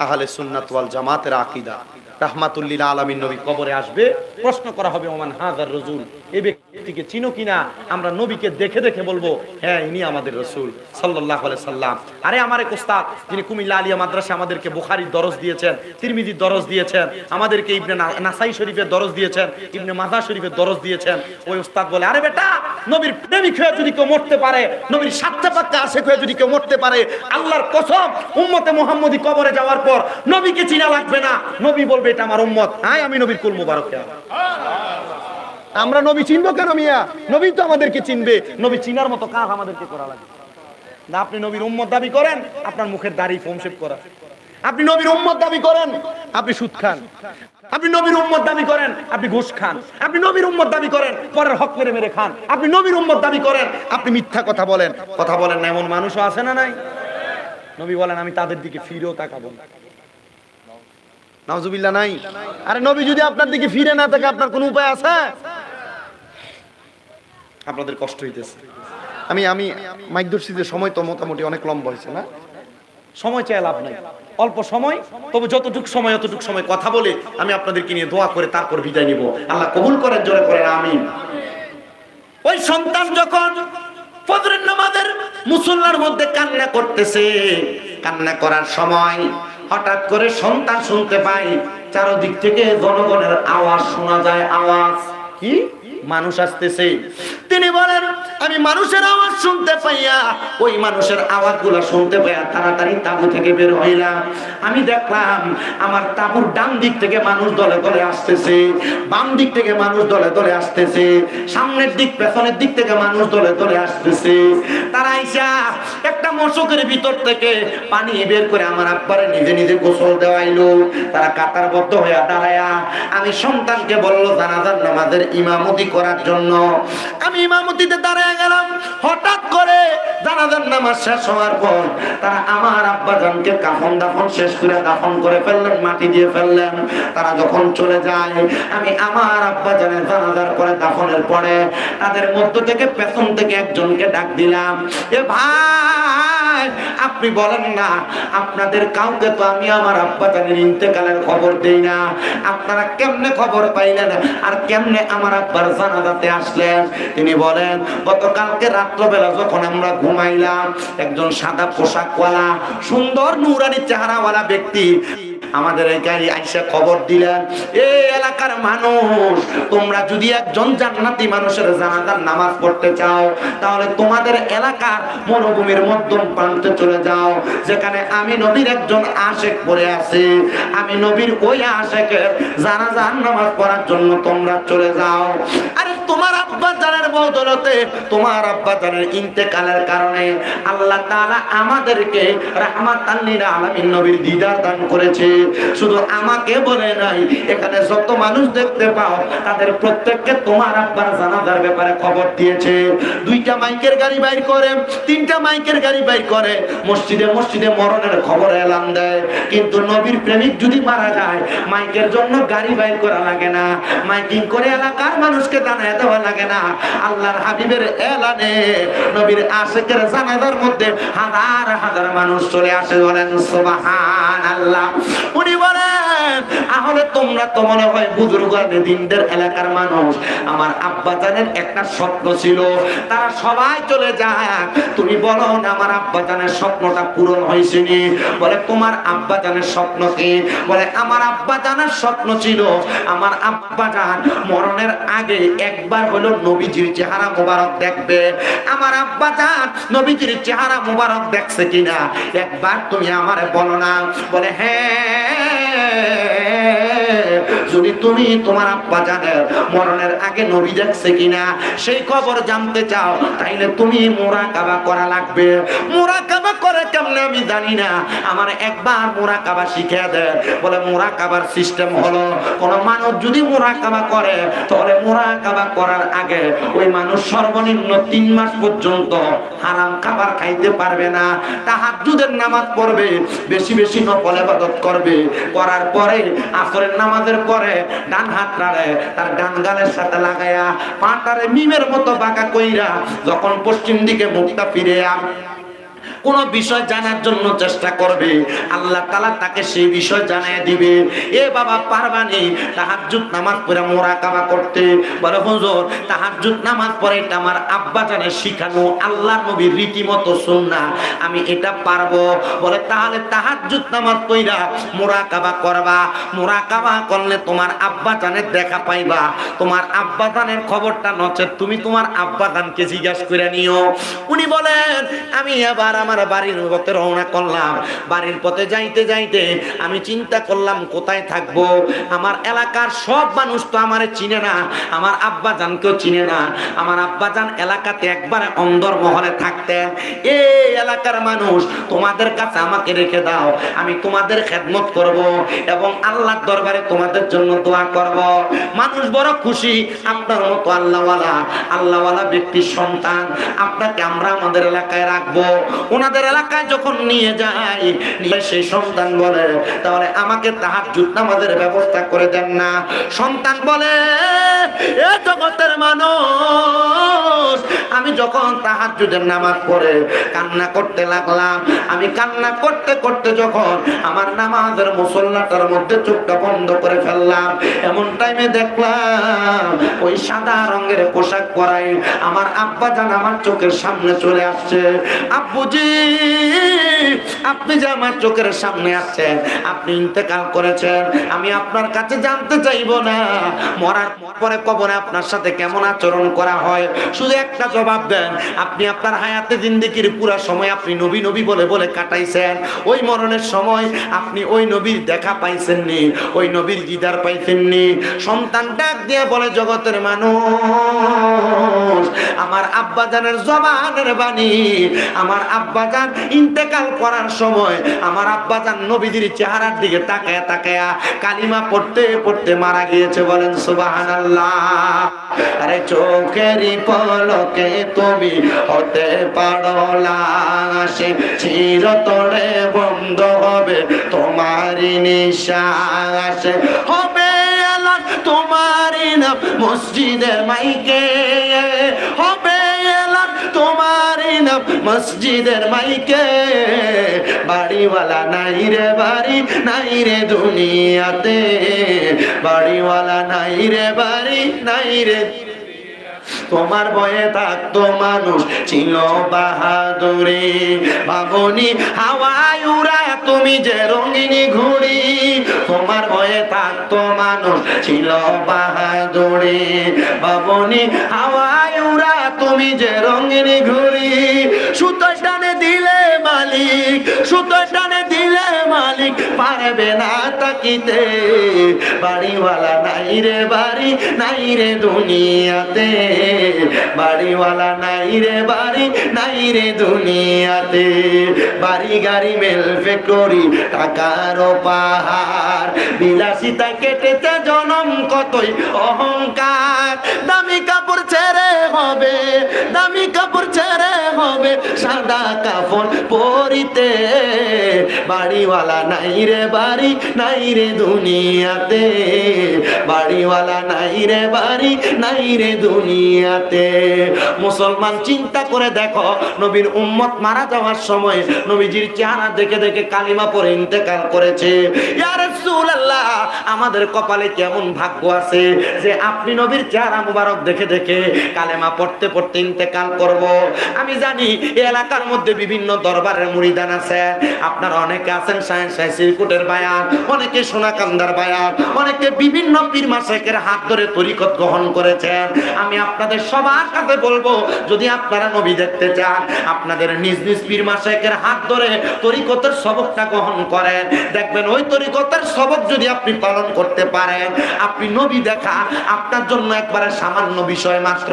আহলে সুন্নাত ওয়াল জামাতের আকীদা, রাহমাতুল লিল আলামিন নবী কবরে আসবে। প্রশ্ন করা হবে, ওমান হাযার রাসূল, এই ব্যক্তিকে চিনো কিনা? আমরা নবীকে দেখে দেখে বলবো, হ্যাঁ ইনি আমাদের রাসূল সাল্লাল্লাহু আলাইহি সাল্লাম। আরে আমার এক ওস্তাদ, যিনি কুমিল্লা আলিয়া মাদ্রাসা আমাদেরকে বুখারীর দরস দিয়েছেন, তিরমিজির দরস দিয়েছেন, আমাদেরকে ইবনে নাসাই শরীফের দরস দিয়েছেন, ইবনে মাজাহ শরীফের দরস দিয়েছেন। ওই ওস্তাদ বলে, আরে বেটা নবীর প্রেমিক হয়ে যদি কেউ মরতে পারে, নবীর সাথে পাক্কা আশেক হয়ে যদি কেউ মরতে পারে, আল্লাহর কসম উম্মতে মুহাম্মদী কবরে যাওয়ার পর নবীকে চিনা লাগবে না, নবী বলবে এটা আমার উম্মত, হ্যাঁ আমি নবীর কুল মুবারক। আমরা নবী চিনবো কেন মিয়া? নবী তো আমাদেরকে চিনবে। নবী চিনার মতো কাজ আমাদেরকে করা লাগে না। আপনি নবীর উম্মত দাবি করেন, আপনার মুখের দাড়ি ফোম শেভ করা। আপনি নবীর উম্মত দাবি করেন, আপনি সুদ খান। আপনি নবীর উম্মত দাবি করেন, আপনি ঘুষ খান। আপনি নবীর উম্মত দাবি করেন, পরের হক মেরে মেরে খান। আপনি নবীর উম্মত দাবি করেন, আপনি মিথ্যা কথা বলেন। কথা বলেন না এমন মানুষও আছে না নাই? নবী বলেন আমি তাদের দিকে ফিরেও তাকাবো না। নাউজুবিল্লাহ নাই? আরে নবী যদি আপনার দিকে ফিরে না থাকে আপনার কোনো উপায় আছে? আপনাদের কষ্ট হইতেছে। আমি মাইক ধরছি যে সময় তো মোটামুটি অনেক লম্বা হয়েছে না? সময় চাই লাভ নাই, অল্প সময়, তবে যতটুকু সময় অতটুকু সময় কথা বলে আমি আপনাদেরকে নিয়ে দোয়া করে তারপর বিদায় নিব। আল্লাহ কবুল করেন, জোরে করেন আমিন। ওই সন্তান যখন ফজরের নামাজের মুসল্লার মধ্যে কান্না করতেছে, কান্না করার সময় হঠাৎ করে সন্তান শুনতে পাই চারদিক থেকে জনগণের আওয়াজ শোনা যায়। আওয়াজ কি? মানুষ আসতেছে। তিনি বলেন আমি মানুষের আওয়াজ শুনতে পাইয়া, ওই মানুষের আওয়াজগুলো শুনতে পাইয়া তাড়াতাড়ি তাঁবু থেকে বের হইলাম। আমি দেখলাম আমার তাঁবুর ডান দিক থেকে মানুষ দলে দলে আসতেছে, বাম দিক থেকে মানুষ দলে দলে আসতেছে, সামনের দিক পেছনের দিক থেকে মানুষ দলে দলে আসতেছে। তারা আইসা একটা মশকের ভিতর থেকে পানি বের করে আমার আব্বারে নিজে নিজে গোসল দেওয়াইলো। তারা কাতারবদ্ধ হয়ে দাঁড়ায়া আমি সন্তানকে বললো জানাজার নামাজের ইমামতি করার জন্য। আমি ইমামতিতে দাঁড়িয়ে গেলাম। হঠাৎ করে জানাজার নামাজ শেষ হওয়ার পর তারা আমার আব্বাজানকে কাফন দাফন শেষ করে দাফন করে ফেললেন, মাটি দিয়ে ফেললেন। তারা যখন চলে যায় আমি আমার আব্বাজানের জানাজার পরে দাফনের পরে তাদের মধ্য থেকে পেছন থেকে একজনকে ডাক দিলাম, এ ভাই আপনি বলেন না আপনাদের কাউকে তো আমি আমার আব্বাজানের ইন্তেকালের খবর দেই না, আপনারা কেমনে খবর পাইলেন আর কেমনে আমার আব্বার জানাজাতে আসলেন? তিনি বলেন গতকালকে রাত্রবেলা যখন আমরা ঘুমাইলাম একজন সাদা পোশাকওয়ালা সুন্দর নুরানি চেহারাওয়ালা ব্যক্তি আমাদের এই গাড়ি আইসা খবর দিলেন, এই এলাকার মানুষ তোমরা যদি একজন জান্নাতি মানুষের জানাজার নামাজ পড়তে চাও তাহলে তোমাদের এলাকার মরুভূমির মধ্যম প্রান্তে চলে যাও, যেখানে আমি নবীর একজন আশেক পড়ে আছে। আমি নবীর ওই আশেকের জানাজার নামাজ পড়ার জন্য তোমরা চলে যাও। আরে তোমার আব্বা জানের বদৌলতে, তোমার আব্বা জানের ইন্তেকালের কারণে আল্লাহ তাআলা আমাদেরকে রাহমাতান লিল আলামিন নবীর দিদার দান করেছে। শুধু আমাকে বলে নাই, এখানে যত মানুষ দেখতে পাও তাদের প্রত্যেককে তোমার আব্বার জানাজার ব্যাপারে খবর দিয়েছে। দুইটা মাইকের গাড়ি বাইর করে, তিনটা মাইকের গাড়ি বাইর করে মসজিদে মসজিদে মরণের খবর এলান দেয়। কিন্তু নবীর প্রেমিক যদি মারা যায় মাইকের জন্য গাড়ি বাইর করা লাগে না, মাইকিং করে এলাকার মানুষকে জানায় দেওয়া লাগে না। আল্লাহর হাবিবের এলানে নবীর আশিকের জানাজার মধ্যে হাজার হাজার মানুষ চলে আসে। বলেন সুবহানাল্লাহ। উনি বলেন তাহলে তোমরা তো মনে হয় বুজুর্গানে দিনদের এলাকার মানুষ। আমার আব্বা জানের একটা স্বপ্ন ছিল, তারা সবাই চলে যায়, তুমি বলো না আমার আব্বা জানের স্বপ্নটা পূরণ হয়েছে নি? বলে তোমার আব্বা জানের স্বপ্ন কি? বলে আমার আব্বা জানের স্বপ্ন ছিল আমার আব্বা জান মরণের আগে একবার হলো নবীজির চেহারা মোবারক দেখবে। আমার আব্বা জান নবীজির চেহারা মোবারক দেখছে কিনা একবার তুমি আমারে বলো না। বলে যদি তুমি তোমার আব্বা জানের মরণের আগে নবী দেখছে কিনা সেই খবর জানতে চাও তাইলে তুমি মুরাকাবা করা লাগবে। মুরাকাবা করে কেমনে আমি জানি না, আমার একবার মুরাকাবা শিখিয়ে দেন। বলে মুরাকাবার সিস্টেম হলো কোন মানুষ যদি মুরাকাবা করে তাহলে মুরাকাবা করার আগে ওই মানুষ সর্বনিম্ন 3 মাস পর্যন্ত হারাম খাবার খাইতে পারবে না, তাহাজ্জুদের নামাজ পড়বে, বেশি বেশি নফল ইবাদত করবে, করার পরে আসরের নামাজের পরে ডান হাতটারে তার ডান গালের সাথে লাগায়া পাটারে মিমের মতো বাঁকা কইরা যখন পশ্চিম দিকে মুখটা ফিরে কোন বিষয় জানার জন্য চেষ্টা করবে, আল্লাহ তাআলা তাকে সেই বিষয় জানিয়ে দিবে। এ বাবা পারবানি তাহাজ্জুদ নামাজ পড়ে মুরাকাবা করতে? বলে হুজুর তাহাজ্জুদ নামাজ পড়ে এটা আমার আব্বা জানের শিখানো আল্লাহর নবীর রীতিমতো সুন্নাহ, আমি এটা পারবো। বলে তাহলে তাহাজ্জুদ নামাজ পড়া মুরাকাবা করবা, মুরাকাবা করলে তোমার আব্বা জানের দেখা পাইবা, তোমার আব্বা জানের খবরটা নচে তুমি তোমার আব্বা জানকে জিজ্ঞাসা করে নিও। উনি বলেন আমি আবার আমার বাড়ির পথে রওনা করলাম। বাড়ির পথে যাইতে যাইতে আমি চিন্তা করলাম কোথায় থাকবো। আমার এলাকার সব মানুষ তো আমারে চিনে না, আমার আব্বা জানকেও চিনে না। আমার আব্বা জান এলাকাতে একবারে অন্দরমহলে থাকতেন। এই এলাকার মানুষ তোমাদের কাছে আমাকে রেখে দাও, আমি তোমাদের খেদমত করব এবং আল্লাহর দরবারে তোমাদের জন্য দোয়া করব। মানুষ বড় খুশি, আপনার মতো আল্লাহওয়ালা ব্যক্তির সন্তান আপনাকে আমরা আমাদের এলাকায় রাখবো। ওনাদের এলাকায় যখন নিয়ে যাই, সেই সন্তান বলে তাহলে আমাকে তাহাজ্জুদ নামাজের ব্যবস্থা করে দেন না। সন্তান বলে এ জগতের মানুষ, আমি যখন তাহাজ্জুদের নামাজ পড়ে কান্না করতে লাগলাম, আমি কান্না করতে করতে যখন আমার নামাজের মুসল্লাটার মধ্যে চোখটা বন্ধ করে ফেললাম, এমন টাইমে দেখলাম ওই সাদা রঙের পোশাক পরাই আমার আব্বা জান আমার চোখের সামনে চলে আসছে। আব্বুজি আপনি যে আমার চোখের সামনে আসছেন, আপনি ইন্তেকাল করেছেন, আমি আপনার কাছে জানতে চাইবো না মরার পরে কবরে আপনার সাথে কেমন আচরণ করা হয়, শুধু একটা জবাব দেন। আপনি আপনার হায়াতে জিন্দেগির পুরা সময় আপনি নবী নবী বলে বলে কাটাইছেন, ওই মরণের সময় আপনি ওই নবীর দেখা পাইছেননি, ওই নবীর দিদার পাইছেননি। সন্তান ডাক দিয়ে বলে জগতের মানুষ, আমার আব্বা জানের জবানের বাণী, আমার আব্বা জান ইন্তেকাল করার সময় আমার আব্বা জান নবীজির চেহারার দিকে তাকায়া তাকায়া কালিমা পড়তে পড়তে মারা গিয়েছে। বলেন সুবহানাল্লাহ। আরে চোখেরই পলকে তুমি হতে পারো লাশ, চিরতরে বন্ধ হবে তোমারই নিঃশ্বাস, হবে এলান তোমারই নাম মসজিদের মাইকে, হবে এলান তোমারই নাম মসজিদের মাইকে। বাড়িওয়ালা নাই রে বাড়ি নাই রে দুনিয়াতে, বাড়িওয়ালা নাই রে বাড়ি নাই রে। তোমার বয়ে থাকতো মানুষ ছিল বাহাদুরি, ভাবনি হাওয়ায় উড়ায় তুমি যে রঙিনী ঘুড়ি। তোমার বয়ে থাকতো মানুষ ছিল বাহাদুরি, ভাবনি হাওয়ায় উড়ায় তুমি যে রঙিনী ঘুড়ি। সুতো টানে দিলে মালিক, সুতো টানে দিলে মালিক পারবে না তাকিতে, বাড়িওয়ালা নাই রে বাড়ি নাই রে দুনিয়াতে, বাড়িওয়ালা নাই রে বাড়ি নাই রে দুনিয়াতে। বাড়ি গাড়ি মেল ফ্যাক্টরি টাকার পাহাড়, বিলাসিতা কেটেছে জনম কতই অহংকার। দামি কাপড় ছেড়ে হবে, দামি কাপড় ছেড়ে হবে সাদা কাপড় পরিতে, বাড়িওয়ালা নাই রে বাড়ি নাই রে দুনিয়াতে, বাড়িওয়ালা নাই রে বাড়ি নাই রে দুনিয়াতে। মুসলমান চিন্তা করে দেখো, নবীর উম্মত মারা যাওয়ার সময় নবীজির চেহারা দেখে দেখে কালিমা পড়ে ইন্তেকাল করেছে। ইয়া রাসূলুল্লাহ, আমাদের কপালে কেমন ভাগ্য আছে যে আপনি নবীর চেহারা মুবারক দেখে দেখে কালেমা পড়তে পড়তে ইন্তেকাল করব। আমি জানি এই এলাকার মধ্যে বিভিন্ন দরবারের মুরিদান আছে, আপনারা অনেকে আছেন শাহ সিরকুটের বায়ান, অনেকে সোনাকান্দার বায়ান, অনেকে বিভিন্ন পীর মাশায়েখের হাত ধরে তরিকত গ্রহণ করেছেন। আমি আপনাদের সবার কাছে বলবো, যদি আপনারা নবী দেখতে চান, আপনাদের নিজ নিজ পীর মাশায়েখের হাত ধরে তরিকতের সবকটা গ্রহণ করেন, দেখবেন ওই তরিকতের সবক যদি আপনি পালন করতে পারেন, আপনি নবী দেখা আপনার জন্য একবারে সামান্য বিষয় মাত্র।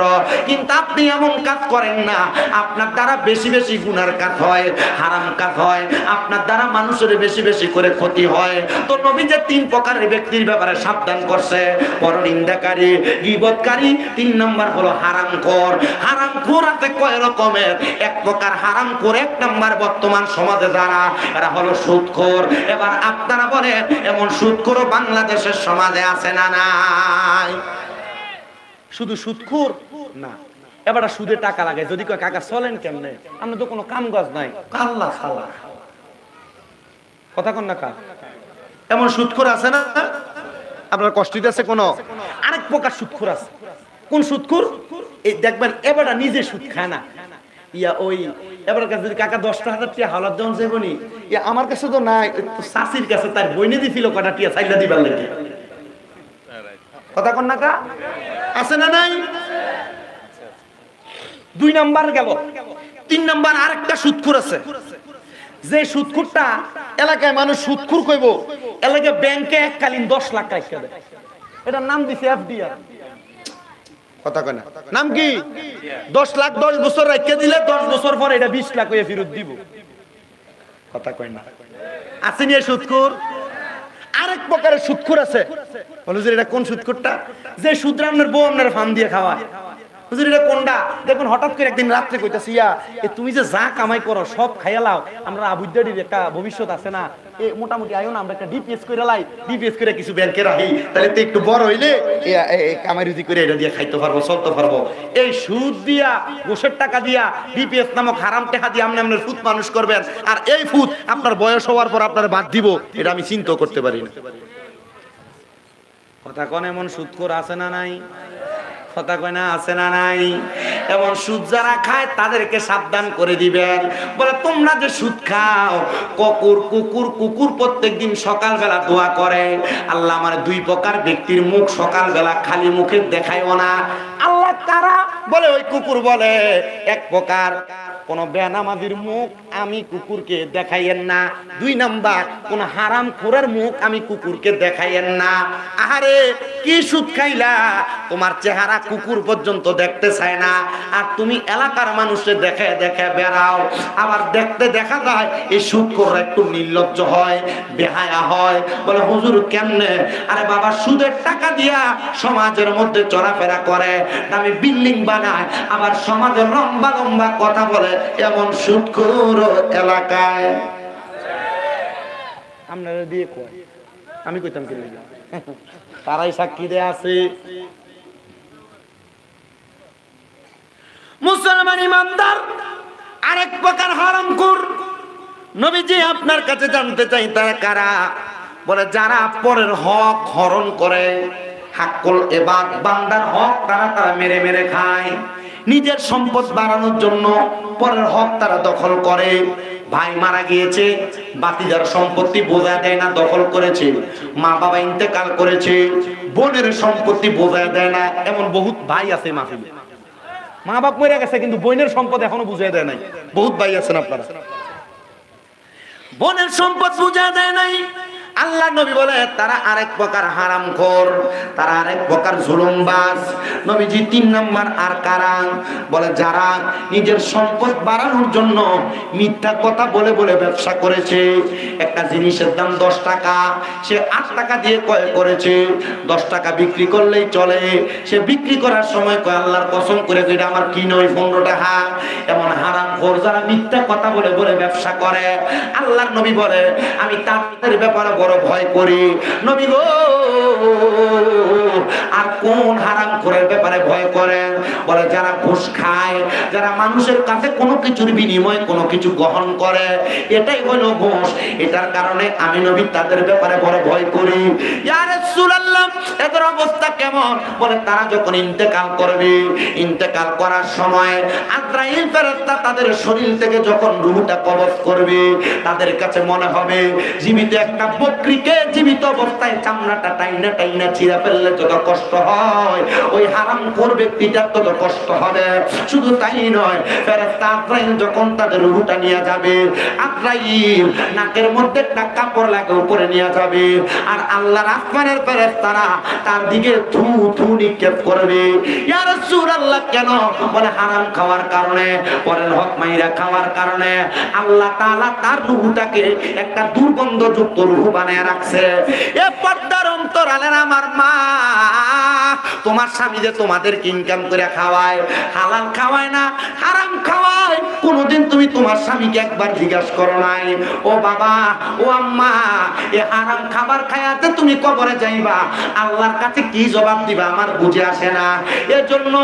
কিন্তু আপনি এমন কাজ করেন না, আপনার দ্বারা বেশি বেশি গুনার কাজ হয়, হারাম কাজ হয়, আপনার দ্বারা মানুষের বেশি বেশি করে ক্ষতি হয়। তো নবী যে 3 প্রকারের ব্যক্তির ব্যাপারে সাবধান করছে, পরনিন্দাকারী, গীবতকারী, 3 নম্বর হলো হারামখোর। হারামখোর আছে কয় রকমের, এক প্রকার হারামখোর 1 নম্বর বর্তমান সমাজে যারা, এরা হলো সুদখোর। এবার আপনারা বলেন এমন সুদখোর বাংলাদেশের সমাজে আছে না নাই? শুধু সুদখোর না, এবার সুদে টাকা লাগে, যদি কয় কাকা চলেন কেমনে, আমরা তো কোনো কাম কাজ নাই, কাল্লা খালা কথা কন না কা। এমন সুদখোর আছে না আপনার কষ্ট দিতেছে? কোন আরেক প্রকার সুদখোর আছে। কোন সুদখোর? এই দেখবেন এবারটা নিজে সুদ খায় না, ইয়া ওই এবার কাছে যদি কাকা 10,000 টাকা হাওলাত দেন যাবনি, ইয়া আমার কাছে তো নাই, শাশির কাছে তার বইনে দিছিল কটা টিয়া চাইলা দিবার লাগে, কথা কন না কা, আছে না নাই? 2 নাম্বার গেল। 3 নাম্বার আরেকটা সুদখোর আছে, যে সুদখোরটা এলাকায় মানুষ সুদখোর কইব, এলাকায় ব্যাংকে এককালীন 10 লাখ টাকা দেয়, এটার নাম দিছে এফডিআর, কথা কয় না, নাম কি? 10 লাখ 10 বছর রাখিয়ে দিলে 10 বছর পর এটা 20 লাখ হয়ে ফেরত দিব, কথা কয় না। আছে নি সুদখোর? আরেক প্রকারের সুদখোর আছে, বলে যে এটা কোন সুদখোরটা? যে সুদরা আপনার বউ আপনার ফার্ম দিয়ে খাওয়ায়, হুজুর এটা কোনটা? দেখুন হঠাৎ করে একদিন রাত্রে কইতাছি, ইয়া তুমি যে যা কামাই করো সব খাইয়া লাও, আমরা আবুদ্দারির একটা ভবিষ্যৎ আছে না, এ মোটামুটি আয়ো না, আমরা একটা ডিপিএস করে লাই, ডিপিএস করে কিছু ব্যাংকে রাখি, তাহলে তো একটু বড় হইলে কামাই রুজি করে এটা দিয়ে খাইতে পারবো, চলতে পারবো। এই সুদ দিয়া, ঘুষের টাকা দিয়া, ডিপিএস নামক হারাম টাকা দিয়ে আপনি আপনার ফুত মানুষ করবেন, আর এই ফুত আপনার বয়স হওয়ার পর আপনার বাদ দিব, এটা আমি চিন্তা করতে পারি না, কথা কোন? এমন সুদখোর আছে না নাই? কথা কয় না, আছে না নাই? এমন সুদ যারা খায় তাদেরকে সাবধান করে দিবেন, বলে তোমরা যে সুদ খাও, কুকুর কুকুর কুকুর প্রত্যেকদিন সকালবেলা দোয়া করে, আল্লাহ আমার 2 প্রকার ব্যক্তির মুখ সকালবেলা খালি মুখে দেখাইও না। আল্লাহ কারা? বলে ওই কুকুর বলে, এক প্রকার কোন বেনামাজির মুখ আমি কুকুরকে দেখাইয়েন না, 2 নাম্বার কোন হারাম খোরের মুখ আমি কুকুরকে দেখাইয়েন না। আহারে কি সুদ খাইলা, তোমার চেহারা কুকুর পর্যন্ত দেখতে চায় না, আর তুমি এলাকার মানুষে দেখে দেখে বেড়াও, আবার দেখতে দেখা যায় এই সুদখোররা একটু নির্লজ্জ হয়, বেহায়া হয়, বলে হুজুর কেমনে? আরে বাবা সুদের টাকা দিয়া সমাজের মধ্যে চলাফেরা করে, আমি বিল্ডিং বানায়, আবার সমাজের লম্বা লম্বা কথা বলে, এমন সুদখোর এলাকায় আপনারা দিয়ে কয়, আমি কইতাম কি তারাই সাক্ষী দেয়া আছে। মুসলমান ইমানদার আরেক প্রকার হারামখোর, নবীজি আপনার কাছে জানতে চাই তারা কারা? বলে যারা পরের হক হরণ করে, হাক্কুল ইবাদ বান্দার হক তারা মেরে মেরে খায়, নিজের সম্পদ বাড়ানোর জন্য পরের হক তারা দখল করে। ভাই মারা গিয়েছে, বাতিদার সম্পত্তি বোঝা দেয় না, দখল করেছে। মা বাবা ইন্তেকাল করেছে, বোনের সম্পত্তি বোঝা দেয় না, এমন বহুত ভাই আছে মাহফিলে। মা বাপ মরে গেছে কিন্তু বোনের সম্পদ এখনো বুঝিয়ে দেয় নাই, বহুত ভাই আছেন আপনারা, বোনের সম্পদ বুঝা দেয় নাই। আল্লাহ নবী বলে তারা আরেক প্রকার হারামখোর, তারা আরেক প্রকার জুলুমবাজ। নবীজি 3 নাম্বার আর কারা? বলে যারা নিজের সম্পদ বাড়ানোর জন্য মিথ্যা কথা বলে বলে ব্যবসা করেছে। একটা জিনিসের দাম 10 টাকা, সে 8 টাকা দিয়ে ক্রয় করেছে, 10 টাকা বিক্রি করলেই চলে। সে বিক্রি করার সময় কয় আল্লাহর কসম করে এটা আমার কি নয় 15 টাকা। এমন হারামখোর যারা মিথ্যা কথা বলে বলে ব্যবসা করে, আল্লাহর নবী বলে আমি তাদের ব্যাপারে বড় ভয় করি। নবী গো, আর কোন হারামখোরের ব্যাপারে ভয় করেন? বলে যারা ঘুষ খায়, যারা মানুষের কাছে কোনো কিছুর বিনিময়ে কোনো কিছু গ্রহণ করে, এটাই হলো ঘুষ। এটার কারণে আমি নবী তাদের ব্যাপারে বড় ভয় করি। ইয়া রাসূলুল্লাহ, এদের অবস্থা কেমন? বলে তারা যখন ইন্তেকাল করবে, ইন্তেকাল করার সময় আজরাইল ফেরেশতা তাদের শরীর থেকে যখন রূহটা কবজ করবে, তাদের কাছে মনে হবে জীবিত একটা বকরিকে জীবিত অবস্থায় চামড়াটা টাইনা টাইনা ছিঁড়ে ফেললে যত কষ্ট হয়, ওই হারামখোর ব্যক্তিটার তত কষ্ট হবে। শুধু তাই নয়, ফেরেশতা আজরাইল যখন তাদের রূহটা নিয়ে যাবে, আজরাইল নাকের মধ্যে একটা কাপড় লাগে উপরে নিয়ে যাবে, আর আল্লাহর আসমানের ফেরেশতারা তার দিকে থু থু নিক্ষেপ করবে। ইয়া রাসূলুল্লাহ, কেন? বলে হারাম খাওয়ার কারণে, পরের হক মাইরা খাওয়ার কারণে আল্লাহ তাআলা তার রূহটাকে একটা দুর্গন্ধযুক্ত রূহ বানায় রাখছে। এ পর্দার অন্তরালের আমার মা, তোমার স্বামী যে তোমাদেরকে ইনকাম করে খাওয়ায়, হালাল খাওয়ায় না হারাম খাওয়ায়, কোনদিন তুমি তোমার স্বামীকে একবার জিজ্ঞাসা করো নাই? ও বাবা, ও আম্মা, এ হারাম খাবার খায়াতে তুমি কবরে যাইবা, আল্লাহর কাছে কি জবাব দিবা আমার বুঝে আসে না। এজন্য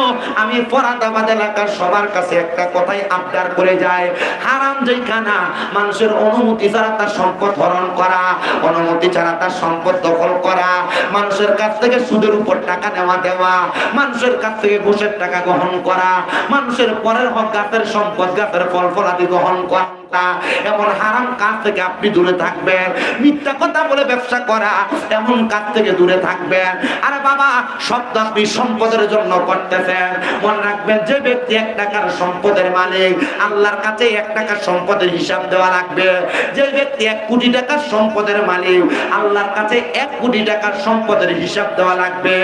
আমি ফরাদাবাদ এলাকার সবার কাছে একটা কথাই আবদার করে যাই, হারাম যেখানা মানুষের অনুমতি ছাড়া তার সম্পদ হরণ করা, অনুমতি ছাড়া তার সম্পদ দখল করা, মানুষের কাছ থেকে সুদের উপর টাকা নেওয়া দেওয়া, মানুষের কাছ থেকে ঘুষের টাকা গ্রহণ করা, মানুষের পরের হক গাছের সম্পদ গাছের ফল ফলাদি গ্রহণ করা, এমন হারাম কাজ থেকে আপনি দূরে থাকবেন। মিথ্যা কথা বলে ব্যবসা করা, এমন কাজ থেকে দূরে থাকবেন। আরে বাবা, সব তো আপনি সম্পদের জন্য করতেছেন। মনে রাখবেন, যে ব্যক্তি 1 টাকার সম্পদের মালিক, আল্লাহর কাছে 1 টাকার সম্পদের হিসাব দেওয়া লাগবে। যে ব্যক্তি 1 কোটি টাকার সম্পদের মালিক, আল্লাহর কাছে 1 কোটি টাকার সম্পদের হিসাব দেওয়া লাগবে।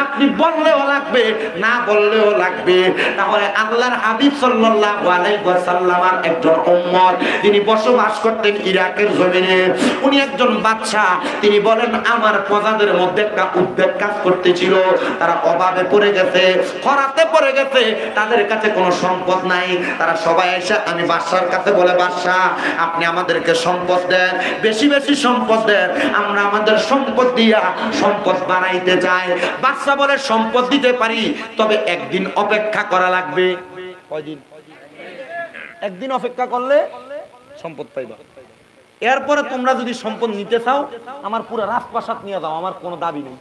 আপনি বললেও লাগবে, না বললেও লাগবে। তাহলে আল্লাহর হাবিব সাল্লাল্লাহু আলাইহি ওয়াসাল্লামের একজন উম্মত, তিনি বসবাস করতেন ইরাকের জমিনে। উনি একজন বাদশা। তিনি বলেন, আমার প্রজাদের মধ্যে একটা উদ্বেগ কাজ করতেছিল, তারা অভাবে পড়ে গেছে, খরাতে পড়ে গেছে, তাদের কাছে কোনো সম্পদ নাই। তারা সবাই এসে আমি বাদশার কাছে বলে, বাদশা আপনি আমাদেরকে সম্পদ দেন, বেশি বেশি সম্পদ দেন, আমরা আমাদের সম্পদ দিয়া সম্পদ বানাইতে চাই। বাদশা বলে, সম্পদ দিতে পারি, তবে একদিন অপেক্ষা করা লাগবে। কয়দিন? একদিন অপেক্ষা করলে সম্পদ পাইবা। এরপরে তোমরা যদি সম্পদ নিতে চাও, আমার পুরো রাজপ্রাসাদ নিয়ে যাও, আমার কোনো দাবি নেই।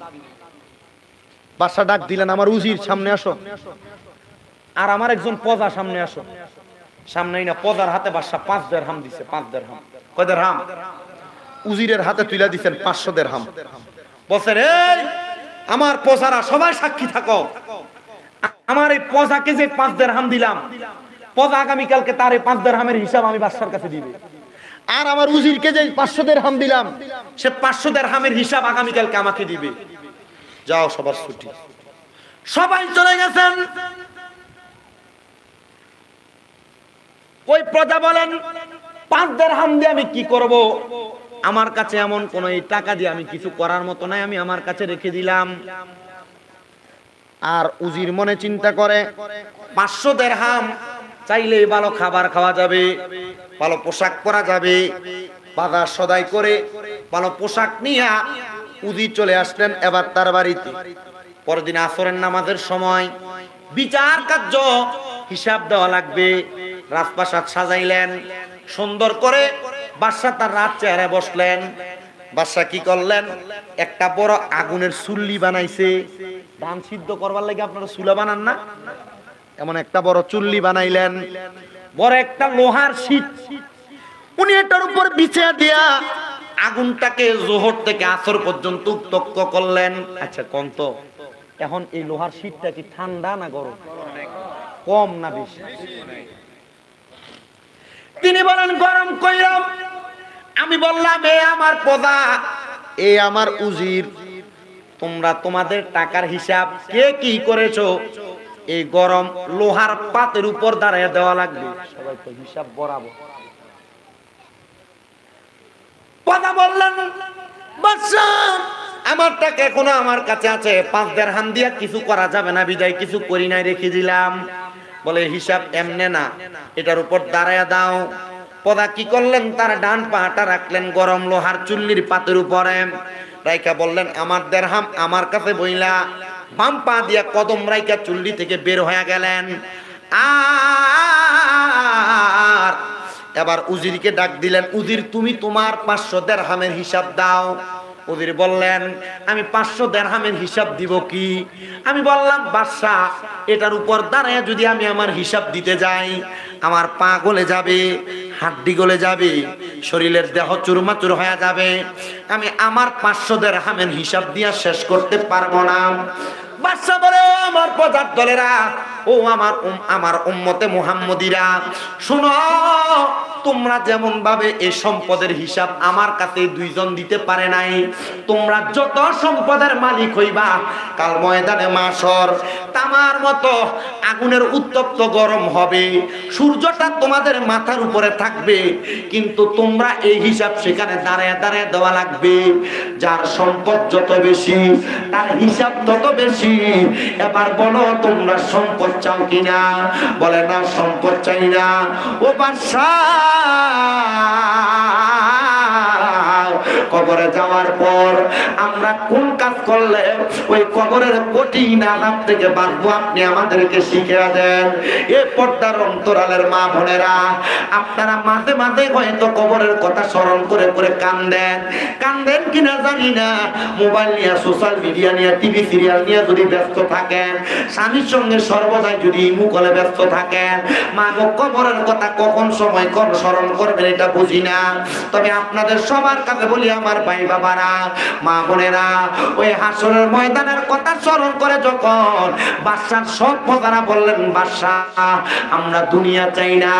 বাদশা ডাক দিলেন, আমার উজির সামনে আসো, আর আমার একজন প্রজা সামনে আসো। সামনেই না, প্রজার হাতে বাদশা 5 দিরহাম দিছে। 5 দিরহাম। কয় দিরহাম? উজিরের হাতে তুলে দিচ্ছেন 500 দিরহাম। বলছেন, এই আমার প্রজারা সবাই সাক্ষী থাকো, আমার এই প্রজাকে যে 5 দিরহাম দিলাম, প্রজা আগামীকালকে তার এই 5 দিরহামের হিসাব আমি বাদশার কাছে দিবে। আর আমার উজিরকে যে 500 দিরহাম দিলাম, সে 500 দিরহামের হিসাব আগামীকালকে আমাকে দিবে। যাও, সবার ছুটি। সবাই চলে গেছেন। ওই প্রজা বলেন, 5 দিরহাম দিয়ে আমি কি করব? আমার কাছে এমন কোন এই টাকা দিয়ে আমি কিছু করার মতো নাই, আমি আমার কাছে রেখে দিলাম। আর উজির মনে চিন্তা করে, 500 দিরহাম চাইলে ভালো খাবার খাওয়া যাবে, ভালো পোশাক পরা যাবে। বাজার সদাই করে ভালো পোশাক নিয়ে উজির চলে আসলেন এবার তার বাড়িতে। পরের দিন আসরের নামাজের সময় বিচার কার্য হিসাব দেওয়া লাগবে। রাজপ্রাসাদ সাজাইলেন সুন্দর করে। বাদশা তার রাত চেয়ারে বসলেন। বাদশা কি করলেন? একটা বড় আগুনের চুল্লি বানাইছে। ধান সিদ্ধ করবার লাগে আপনারা চুলা বানান না? এমন একটা বড় চুল্লি বানাইলেন। বড় একটা লোহার শীট উনি এটার উপর বিছিয়ে দিয়া আগুনটাকে জোহর থেকে আসর পর্যন্ত উত্তপ্ত করলেন। আচ্ছা কোন তো, এখন এই লোহার শীটটা কি ঠান্ডা না গরম? কম না বেশি? তিনি বলেন, গরম কইলাম। আমি বললাম, এ আমার প্রজা, এ আমার উজির, তোমরা তোমাদের টাকার হিসাব কে কি করেছো এই গরম লোহার পাতের উপর দাঁড়ায় দেওয়া লাগবে। সবাই তো হিসাব বরাবর। প্রজা বললেন, বাদশা আমার টাকা এখনো আমার কাছে আছে, 5 দিরহাম দিয়া কিছু করা যাবে না, বিদায় কিছু করি নাই, রেখে দিলাম। বলে, হিসাব এমনে না, এটার উপর দাঁড়ায় দাও। প্রজা কি করলেন? তার ডান পাটা রাখলেন গরম লোহার চুল্লির পাতের উপরে, রাইকা বললেন, আমার দিরহাম আমার কাছে বইলা। বাম পা দিয়া কদম রাইকা চুল্লি থেকে বের হয়ে গেলেন। আর এবার উজিরকে ডাক দিলেন, উজির তুমি তোমার 500 দিরহামের হিসাব দাও। উজির বললেন, আমি 500 দিরহামের হিসাব দিব কি? আমি বললাম, বাদশা এটার উপর দাঁড়ায় যদি আমি আমার হিসাব দিতে যাই, আমার পা গলে যাবে, হাড্ডি গলে যাবে, শরীরের দেহ চুরমাচুর হয়ে যাবে, আমি আমার 500 দিরহামের হিসাব দিয়া শেষ করতে পারবো না। বাদশা বলে, ও আমার প্রজার দলেরা, ও আমার উম্মতে মুহাম্মদীরা, শুনো, তোমরা যেমন ভাবে এই সম্পদের হিসাব আমার কাছে দুইজন দিতে পারে নাই, তোমরা যত সম্পদের মালিক হইবা কাল ময়দানে মাশর তামার মতো আগুনের উত্তপ্ত গরম হবে, সূর্যটা তোমাদের মাথার উপরে থাকবে, কিন্তু তোমরা এই হিসাব সেখানে দাঁড়ায় দাঁড়ায় দেওয়া লাগবে। যার সম্পদ যত বেশি তার হিসাব তত বেশি। এবার বলো তোমরা সম্পদ চাও কিনা? বলে না, সম্পদ চাই না। ও বাদশা, কবরে যাওয়ার পর আমরা কোন কাজ করলে ওই কবরের কঠিন আযাব থেকে বাঁচবো আপনি আমাদেরকে শিখিয়ে দেন। এ পর্দার অন্তরালের মা বোনেরা, আপনারা মাঝে মাঝে হয়তো কবরের কথা স্মরণ করে করে কান্দেন কিনা জানি না। মোবাইল নিয়ে, সোশ্যাল মিডিয়া নিয়ে, টিভি সিরিয়াল নিয়ে যদি ব্যস্ত থাকেন, স্বামীর সঙ্গে সর্বদাই যদি ইমুকলে ব্যস্ত থাকেন, মা গো কবরের কথা কখন সময় কখন স্মরণ করবেন এটা বুঝি না। তবে আপনাদের সবার কাছে বলি আমার ভাই বাবারা, মা বোনেরা, ওই হাসরের ময়দানের কথা স্মরণ করে যখন বাদশার সব প্রজারা বললেন, বাদশা আমরা দুনিয়া চাই না,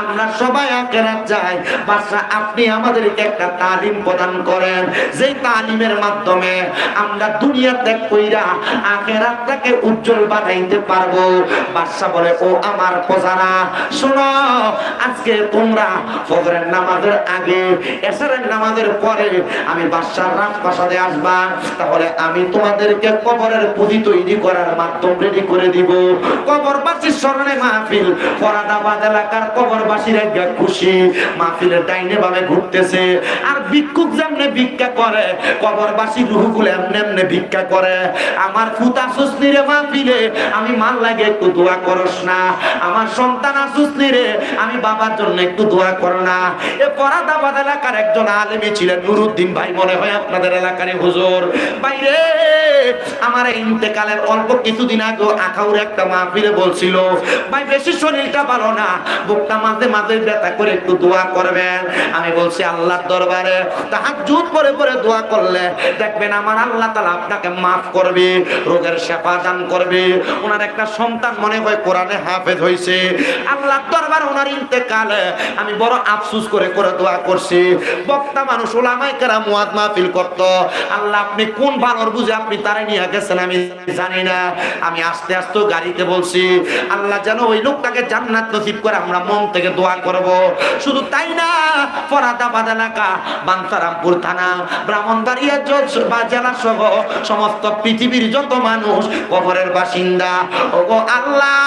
আমরা সবাই আখিরাত চাই। বাদশা আপনি আমাদেরকে একটা তালিম প্রদান করেন, যেই তালিমের মাধ্যমে আমরা দুনিয়া ত্যাগ কইরা আখিরাতটাকে উজ্জ্বল বানাইতে পারবো। বাদশা বলে, ও আমার প্রজারা শোনো, আজকে তোমরা ফজরের নামাজের আগে এশারের নামাজের পরে আমি বাদশার রাজপ্রাসাদে আসবা, তাহলে আমি তোমাদেরকে কবরের পুঁজি তৈরি করার মাধ্যম রেডি করে দিব। কবরবাসীর স্মরণে মাহফিল, ফরাদাবাদ এলাকার কবরবাসীর এক খুশি, মাহফিলের ডাইনে বামে ঘুরতেছে। আর ভিক্ষুক যেমনে ভিক্ষা করে, কবরবাসী রুহগুলো এমনি এমনি ভিক্ষা করে। আমার ফুতা সুস্নি রে মাহফিলে, আমি মাল লাগে একটু দোয়া করস না। আমার সন্তান আসুসনি রে, আমি বাবার জন্য একটু দোয়া করো না। এ ফরাদাবাদ এলাকার একজন আলেমী ছিলেন নুরুদ্দিন ভাই, মনে হয় আপনাদের এলাকার হুজুর। বাইরে আমার ইন্তেকালের অল্প কিছুদিন আগে আখাউর একটা মাহফিলে বলছিল, ভাই বেশি শরীরটা ভালো না, বুকটা মাঝে মাঝে ব্যথা করে একটু দোয়া করবেন। আমি বলছি আল্লাহর দরবারে তাহাজ্জুদ পড়ে পড়ে দোয়া করলে দেখবেন আমার আল্লাহ তাআলা আপনাকে মাফ করবে, রোগের শিফা দান করবে। ওনার একটা সন্তান মনে হয় কোরআনে হাফেজ হইছে। আল্লাহর দরবারে ওনার ইন্তেকালে আমি বড় আফসোস করে করে দোয়া করছি। বক্তা মানুষ, উলামায়ে কেরাম ওয়াজ মাহফিল করত, আল্লাহ আপনি কোন ভালোর বুঝে আপনি তারে নিয়ে গেছেন আমি জানি না। আমি আস্তে আস্তে গাড়িতে বলছি, আল্লাহ যেন ওই লোকটাকে জান্নাত নসিব করে, আমরা মন থেকে দোয়া করব। শুধু তাই না, ফরাদাবাদ এলাকা, বাঞ্ছারামপুর থানা, ব্রাহ্মণবাড়িয়া জেলা সহ সমস্ত পৃথিবীর যত মানুষ কবরের বাসিন্দা, ওগো আল্লাহ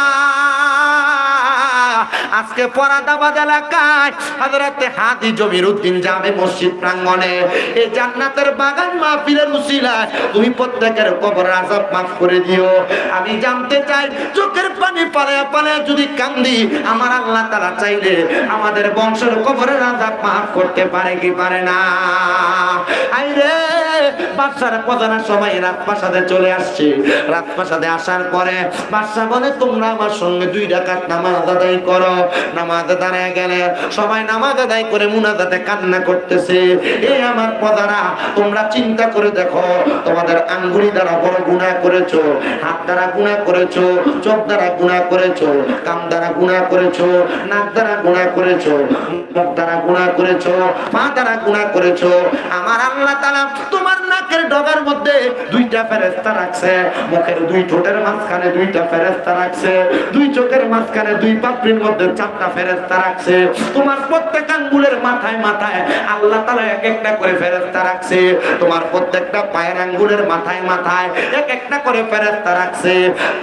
আজকে ফরাদাবাদ এলাকায় হযরতে হাজী জমিরউদ্দিন জামে মসজিদ প্রাঙ্গণে এই জান্নাতের বাগান মাহফিলের উসিলায় তুমি প্রত্যেকের কবরের আযাব মাফ করে দিও। আমি জানতে চাই, চোখের পানি পালায়া পালায়া যদি কান্দি, আমার আল্লাহ তাআলা চাইলে আমাদের বংশের কবরের আযাব মাফ করতে পারে কি পারে না? আইরে বাদশার প্রধানের সবাই রাজপ্রাসাদে চলে আসছে। রাজপ্রাসাদে আসার পরে বাদশা বলে, তোমরা আমার সঙ্গে 2 রাকাত নামাজ আদায় করো। নামাজে দাঁড়ায় গেলে সবাই নামাজ আদায় করে মুনাজাতে কান্না করতেছে। এই আমার প্রজারা, তোমরা চিন্তা করে দেখো, তোমাদের আঙ্গুলি দ্বারা বড় গুনাহ করেছো, হাত দ্বারা গুনাহ করেছো, চোখ দ্বারা গুনাহ করেছো, কান দ্বারা গুনাহ করেছো, নাক দ্বারা গুনাহ করেছো, মুখ দ্বারা গুনাহ করেছো, পা দ্বারা গুনাহ করেছো। আমার আল্লাহ তাআলা তোমার নাকের ডগার মধ্যে 2টা ফেরেশতা রাখছে, মুখের 2 ঠোঁটের মাঝখানে 2টা ফেরেশতা রাখছে, 2 চোখের মাঝখানে 2 পাপড়ির মধ্যে 4টা ফেরেশতা রাখছে। তোমার প্রত্যেক আঙ্গুলের মাথায় মাথায় আল্লাহ তাআলা এক একটা করে ফেরেশতা রাখছে। তোমার প্রত্যেকটা পায়ের আঙ্গুলের মাথায় মাথায় এক একটা করে ফেরেশতা রাখছে।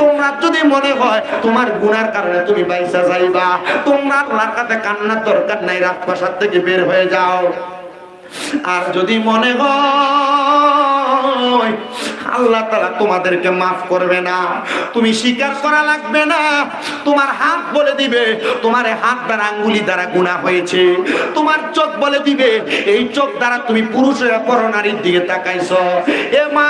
তোমরা যদি মনে হয় তোমার গুনার কারণে তুমি বাইসা যাইবা, তোমরা আল্লাহর কাছে কান্নার দরকার নাই, রাজপ্রাসাদ থেকে বের হয়ে যাও। আর যদি মনে হয় আল্লাহ তাআলা তোমাদেরকে মাফ করবে না, তুমি স্বীকার করা লাগবে না। তোমার হাত বলে দিবে তোমার হাত দ্বারা আঙ্গুলি দ্বারা গুনাহ হয়েছে। তোমার চোখ বলে দিবে এই চোখ দ্বারা তুমি পুরুষের পরনারীর দিকে তাকাইছো। এ মা,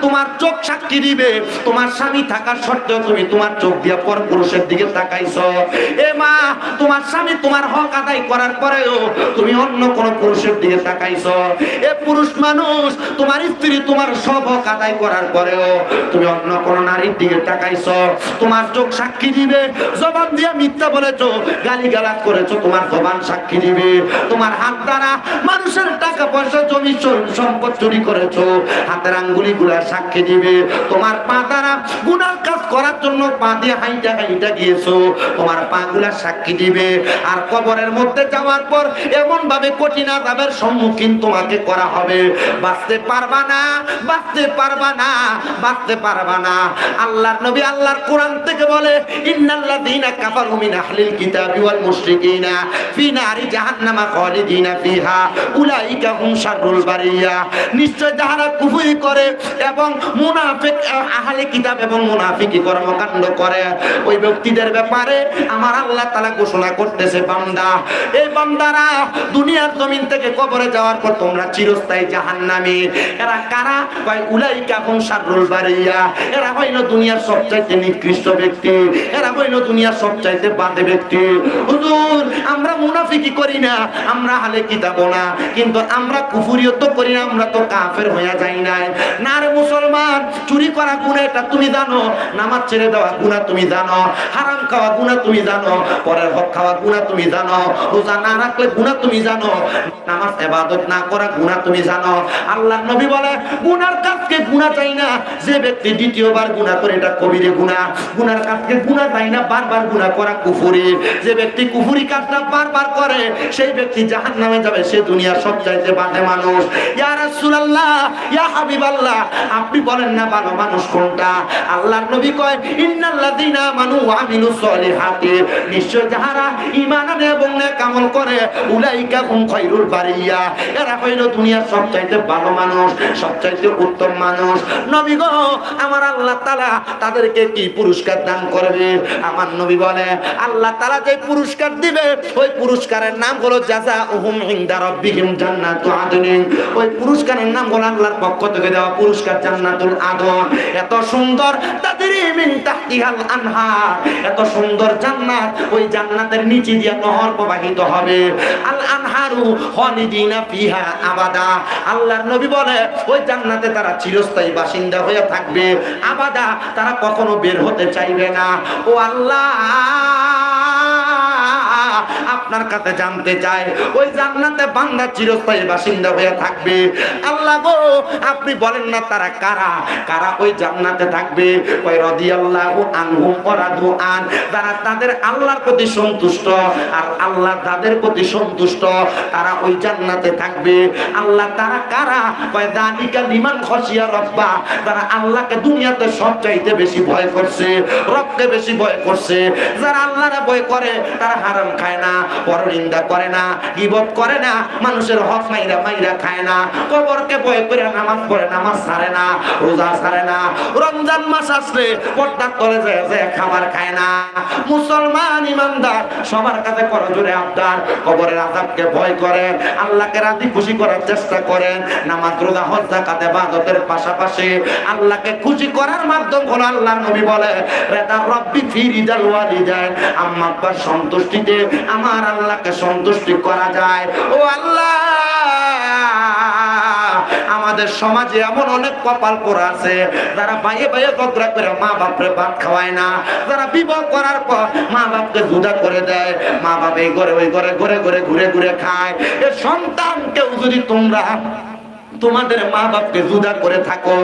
তোমার চোখ সাক্ষী দিবে তোমার স্বামী থাকার সত্ত্বেও তুমি তোমার চোখ দিয়ে পর পুরুষের দিকে তাকাইছো। এ মা, তোমার স্বামী তোমার হক আদায় করার পরেও তুমি অন্য কোন পুরুষের দিকে তাকাইছো। এ পুরুষ মানুষ, তোমার স্ত্রী তোমার সব হক আদায় করার পরেও তুমি অন্য কোন নারীর দিকে তাকাইছো, তোমার চোখ সাক্ষী দিবে। জবান দিয়ে মিথ্যা বলেছো, গালিগালাজ করেছো, তোমার জবান সাক্ষী দিবে। তোমার হাত দ্বারা মানুষের টাকা পয়সা জমি সম্পদ চুরি করেছো, হাতের আঙ্গুলিগুলা সাক্ষী দিবে। তোমার পা দ্বারা গুনার কাজ করার জন্য পা দিয়ে হাইটা হাইটা গিয়েছো, তোমার পা গুলা সাক্ষী দিবে। আর কবরের মধ্যে যাওয়ার পর এমন ভাবে কঠিন আযাবের সম্মুখীন তোমাকে করা হবে, বাঁচতে পারবা না, বাঁচতে পারবা না, বাঁচতে পারবা না। আল্লাহর নবী আল্লাহর কোরআন থেকে বলে, ইন্নাল্লাযীনা কাফারু মিন আহলিল কিতাবি ওয়াল মুশরিকিনা ফি নারি জাহান্নামা খালিদিনা ফিহা উলাইকা হুম শাররুল বারিয়া। নিশ্চয় যারা কুফরি করে এবং মুনাফিক, আহলে কিতাব এবং মুনাফিকি কর্মকাণ্ড করে, ওই ব্যক্তিদের ব্যাপারে আমার আল্লাহ তাআলা ঘোষণা করতেছে, বান্দা, এই বান্দারা দুনিয়ার জমিন থেকে কবরে যাওয়ার পর তোমরা চিরস্থায়ী জাহান্নামী। এরা কারা? কয় উলাইকা হুম শাররুল বারিয়া। এরা হইল দুনিয়ার সবচাইতে নিকৃষ্ট ব্যক্তি, এরা হইল দুনিয়ার সবচাইতে বাজে ব্যক্তি। হুজুর, আমরা মুনাফিকি করি না, আমরা আহলে কিতাব না, কিন্তু আমরা কুফরিও তো করি না, আমরা তো কাফের হয়ে যাই নাই। না রে মুসলমান, চুরি করা গুনাহ এটা তুমি জানো, নামাজ ছেড়ে দেওয়া গুনাহ তুমি জানো, হারাম খাওয়া গুনাহ তুমি জানো, পরের হক খাওয়া গুনাহ তুমি জানো, রোজা না রাখলে গুনাহ তুমি জানো, নামাজ ইবাদত না করা গুনাহ তুমি জানো। আল্লাহর নবী বলে, গুনার কাজকে গুনাহ চাই না, যে ব্যক্তি দ্বিতীয়বার গুনাহ করে এটা কবিরে গুনাহ। গুনার কাজকে গুনাহ চাই না, বারবার গুনাহ করা কুফরি। যে ব্যক্তি কুফরি কাজটা বারবার করে সেই ব্যক্তি জাহান্নামে যাবে, সে দুনিয়ার সবচাইতে বাজে মানুষ। ইয়া রাসূলুল্লাহ, ইয়া হাবিবাল্লাহ, আপনি বলেন না ভালো মানুষ কোনটা? আল্লাহর নবী কয়, ইন্নাল্লাযীনা আমানু ওয়া আমিলুস সলিহাতি, নিশ্চয় যারা ঈমান আনে এবং নেক আমল করে, উলাইকা হুম খায়রুল বারিয়া, এরা হইল দুনিয়ার সবচাইতে ভালো মানুষ, সবচাইতে উত্তম মানুষ। নবী গো, আমার আল্লাহ তাআলা তাদেরকে কি পুরস্কার দান করবে? আমার নবী বলে, আল্লাহ তাআলা যে পুরস্কার দিবে, ওই পুরস্কারের নাম হলো জাযাউহুম ইনদা রাব্বিহিম জান্নাতু আদনিন। ওই পুরস্কারের নাম হলো আল্লাহর পক্ষ থেকে দেওয়া পুরস্কার, জান্নাতুল আদন। এত সুন্দর, তাদরি মিন তাহতিহাল আনহার, এত সুন্দর জান্নাত, ওই জান্নাতের নিচে দিয়ে নহর প্রবাহিত হবে। আল আনহারু খালিদিনা ফিহা আবাদা। আল্লাহর নবী বলে, ওই জান্নাতে তারা চিরস্থায়ী বাসিন্দা হয়ে থাকবে, আবাদা, তারা কখনো বের হতে চাইবে না। ও আল্লাহ, আপনার কাছে জানতে চাই, ওই জান্নাতে বান্দা চিরস্থায়ী বাসিন্দা হয়ে থাকবে। আল্লাহ গো, আপনি বলেন না তারা কারা? কারা ওই জান্নাতে থাকবে? ওই রাদিয়াল্লাহু আনহুম ওয়া রাদু আন, যারা তাদের আল্লাহর প্রতি সন্তুষ্ট আর আল্লাহ তাদের প্রতি সন্তুষ্ট, তারা ওই জান্নাতে থাকবে। আল্লাহ তারা কারা? ওই যালিকা লিমান খাশিয়া রাব্বা, যারা আল্লাহকে দুনিয়াতে সবচাইতে বেশি ভয় করছে, রবকে বেশি ভয় করছে। যারা আল্লাহরে ভয় করে, তারা হারাম খায় না, পরনিন্দা করে না, গীবত করে না, মানুষের হক মাইরা মাইরা খায় না, কবরকে ভয় করে নামাজ পড়ে, নামাজ ছাড়ে না, রোজা ছাড়ে না, রমজান মাস আসলে পর্দা করে যায়, খাবার খায় না। মুসলমান ইমানদার সবার কাছে করজোরে আবদার, কবরের আযাবকে ভয় করেন, আল্লাহকে রাজি খুশি করার চেষ্টা করেন। নামাজ, রোজা, হজ, যাকাত, ইবাদতের পাশাপাশি আল্লাহকে খুশি করার মাধ্যম হলো, আল্লাহর নবী বলে, রিদা রাব্বি ফি রিদাল ওয়ালিদাইন, আম্মা আব্বার সন্তুষ্টিতে আমার আল্লাহকে সন্তুষ্টি করা যায়। ও আল্লাহ, আমাদের সমাজে এমন অনেক কপাল পোড়া আছে, যারা বাইয়ে বাইয়ে ঝগড়া করে মা বাপরে ভাত খাওয়ায় না, যারা বিবাহ করার পর মা বাপকে জুদা করে দেয়, মা বাপ এই ঘরে ওই ঘরে ঘুরে ঘুরে ঘুরে ঘুরে খায়। এ সন্তানকেও যদি তোমরা তোমাদের মা বাপকে জুদা করে থাকো,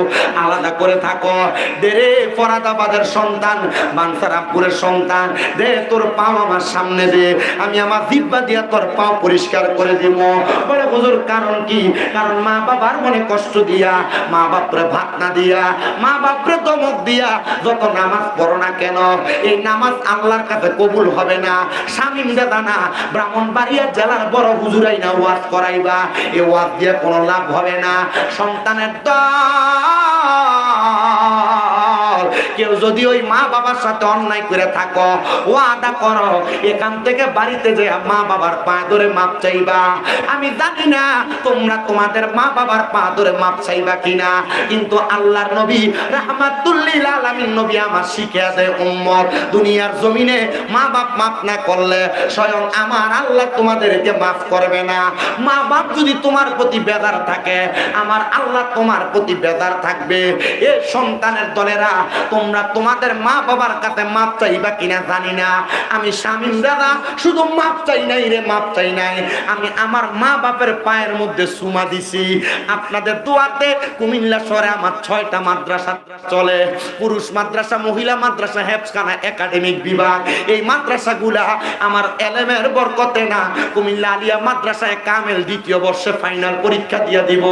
আলাদা করে থাকো, দে রে ফরাদাবাদের সন্তান, বানসারামপুরের সন্তান, দে তোর পাও আমার সামনে দে, আমি আমার জিহ্বা দিয়া তোর পাও পরিষ্কার করে দিব। বলে হুজুর কারণ কি? কারণ মা বাবার মনে কষ্ট দিয়া, মা বাপরে ভাত না দিয়া, মা বাপরে দমক দিয়া যত নামাজ পড়ো না কেন, এই নামাজ আল্লাহর কাছে কবুল হবে না। শামীম দাদা না, ব্রাহ্মণবাড়িয়া জেলার বড় হুজুরাই না ওয়াজ করাইবা, এই ওয়াজ দিয়ে কোনো লাভ হবে না। সন্তানের দল কেউ যদি ওই মা বাবার সাথে অন্যায় করে থাকো, ওয়াদা করো এখান থেকে বাড়িতে যে মা বাবার পা ধরে মাপ চাইবা। আমি জানি না তোমরা তোমাদের মা বাবার পা ধরে মাপ চাইবা কিনা, কিন্তু আল্লাহর নবী রাহমাতুল লিল আলামিন নবী আমার শিখিয়ে দেয়, উম্মত দুনিয়ার জমিনে মা বাপ মাপ না করলে স্বয়ং আমার আল্লাহ তোমাদেরকে মাফ করবে না। মা বাপ যদি তোমার প্রতি বেজার থাকে, আমার আল্লাহ তোমার প্রতি বেজার থাকবে। এ সন্তানের দলেরা, তোমরা তোমাদের মা বাবার কাছে মাপ চাইবা কিনা জানি না। আমি শামীম দাদা শুধু মাপ চাই নাই রে, মাপ চাই নাই, আমি আমার মা বাপের পায়ের মধ্যে চুমা দিছি। আপনাদের দোয়াতে কুমিল্লা শহরে আমার 6টা মাদ্রাসা চলে, পুরুষ মাদ্রাসা, মহিলা মাদ্রাসা, হেফজখানা, একাডেমিক বিভাগ। এই মাদ্রাসাগুলা আমার এলেমের বরকতে না, কুমিল্লা আলিয়া মাদ্রাসায় কামেল 2য় বর্ষে ফাইনাল পরীক্ষা দিয়ে দিব।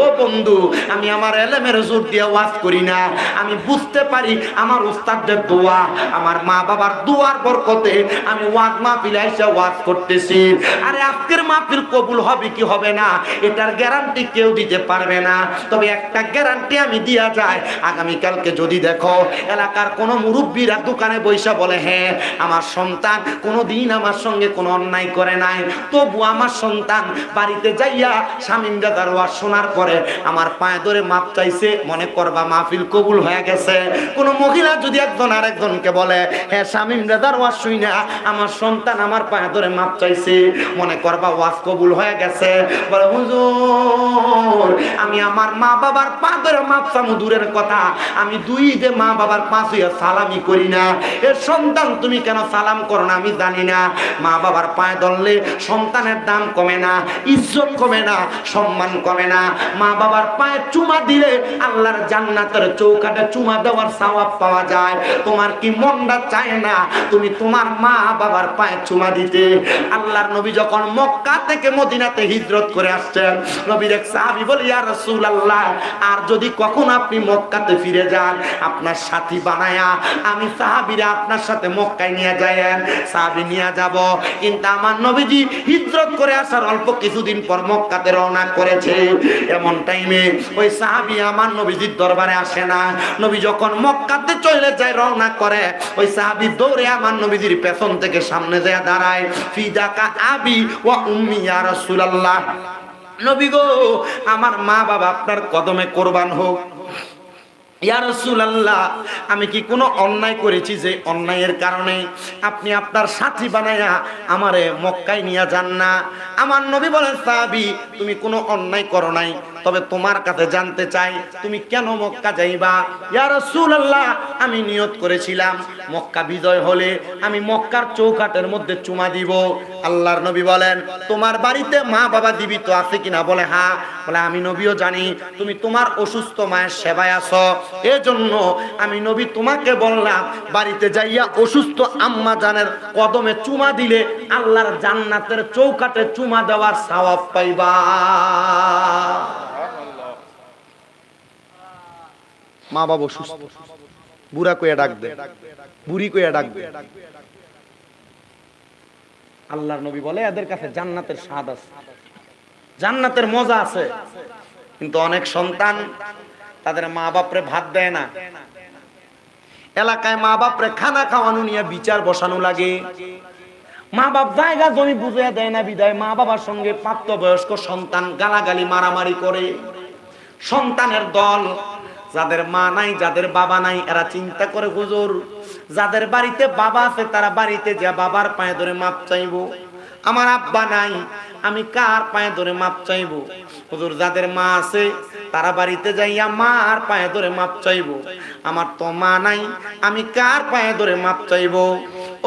ও বন্ধু, আমি আমার এলেমের জোর দিয়ে ওয়াজ করি না, আমি বুঝতে পারি আমার উস্তাদদের দোয়া, আমার মা বাবার দোয়ার বরকতে আমি ওয়াজ মাহফিলে এসে ওয়াজ করতেছি। আরে আজকের মাহফিল কবুল হবে কি হবে না এটার গ্যারান্টি কেউ দিতে পারবে না, তবে একটা গ্যারান্টি আমি দিয়া যায়, আগামীকালকে যদি দেখো এলাকার কোনো মুরব্বীরা দোকানে বৈশা বলে, হ্যাঁ আমার সন্তান কোনোদিন আমার সঙ্গে কোনো অন্যায় করে নাই, তবু আমার সন্তান বাড়িতে যাইয়া শামীম দাদার ওয়াজ শোনার পরে আমার পায়ে ধরে মাপ চাইছে, মনে করবা মাহফিল কবুল হয়ে গেছে। কোন মহিলা যদি একজন আরেকজনকে বলে, হ্যাঁ শামীম দাদার ওয়াজ শুইনা আমার সন্তান আমার পায়ে ধরে মাপ চাইছে, মনে করবা ওয়াজ কবুল হয়ে গেছে। বলে হুজুর আমি আমার মা বাবার পা ধরে মাপ চামু দূরের কথা, আমি 2 ঈদে মা বাবার পা ছুঁয়ে সালামি করি না। এর সন্তান তুমি কেন সালাম করো না আমি জানি না। মা বাবার পায়ে ধরলে সন্তানের দাম কমে না, ইজ্জত কমে না, সম্মান কমে না। মা বাবার পায়ে চুমা দিলে আল্লাহর জান্নাতের চৌকাঠে চুমা দেওয়ার সওয়াব পাওয়া যায়। তোমার কি মনটা চায় না তুমি তোমার মা বাবার পায়ে চুমা দিতে? আল্লাহর নবী যখন মক্কা থেকে মদিনাতে হিজরত করে আসছেন, নবীর এক সাহাবী বলে, ইয়া রাসূলুল্লাহ আর যদি কখন আপনি মক্কাতে ফিরে যান, আপনার সাথী বানায়া আমি সাহাবীরা আপনার সাথে মক্কায় নিয়ে যায়েন। সাহাবী নিয়ে যাব, কিন্তু আমার নবীজি হিজরত করে আসার অল্প কিছুদিন পর মক্কাতে রওনা করেছে। এমন টাইমে ওই সাহাবী আমার নবীজির দরবারে আসে না। নবী যখন মক্কাতে চলে যায়, রওনা করে, ওই সাহাবী দৌড়ে আমার নবীজির পেছন থেকে সামনে যায় দাঁড়ায়, ফিদাকা আবি ওয়া উম্মি ইয়া রাসূলুল্লাহ, নবী গো আমার মা বাবা আপনার কদমে কোরবান হোক। ইয়া রাসূলুল্লাহ আমি কি কোনো অন্যায় করেছি যে অন্যায়ের কারণে আপনি আপনার সাথী বানায়া আমারে মক্কায় নিয়ে যান না? আমার নবী বলেন, সাহাবী তুমি কোনো অন্যায় করো নাই, তবে তোমার কাছে জানতে চাই তুমি কেন মক্কা যাইবা? ইয়া রাসূলুল্লাহ আমি নিয়ত করেছিলাম মক্কা বিজয় হলে আমি মক্কার চৌকাঠের মধ্যে চুমা দিব। আল্লাহর নবী বলেন, তোমার বাড়িতে মা বাবা জীবিত আছে কিনা? বলে হ্যাঁ। বলে আমি নবীও জানি তুমি তোমার অসুস্থ মায়ের সেবায় আছো, এজন্য আমি নবী তোমাকে বললাম বাড়িতে যাইয়া অসুস্থ আম্মা জানের কদমে চুমা দিলে আল্লাহর জান্নাতের চৌকাঠে চুমা দেওয়ার সওয়াব পাইবা। মা বাবা অসুস্থ, বুড়া কইয়া ডাকবে, বুড়ি কইয়া ডাকবে, আল্লাহর নবী বলে এদের কাছে জান্নাতের স্বাদ আছে, জান্নাতের মজা আছে। কিন্তু অনেক সন্তান তাদের মা বাপরে ভাত দেয় না, এলাকায় মা বাপরে খানা খাওয়ানো নিয়ে বিচার বসানো লাগে, মা বাপ জায়গা জমি বুঝে দেয় না, বিদায় মা বাবার সঙ্গে প্রাপ্তবয়স্ক সন্তান গালাগালি মারামারি করে। সন্তানের দল, যাদের মা নাই যাদের বাবা নাই এরা চিন্তা করে, হুজুর যাদের বাড়িতে বাবা আছে তারা বাড়িতে যা বাবার পায়ে ধরে মাপ চাইবো, আমার আব্বা নাই আমি কার পায়ে ধরে মাপ চাইবো? হুজুর যাদের মা আছে তারা বাড়িতে যাইয়া মার পায়ে ধরে মাপ চাইবো, আমার তো মা নাই আমি কার পায়ে ধরে মাপ চাইবো?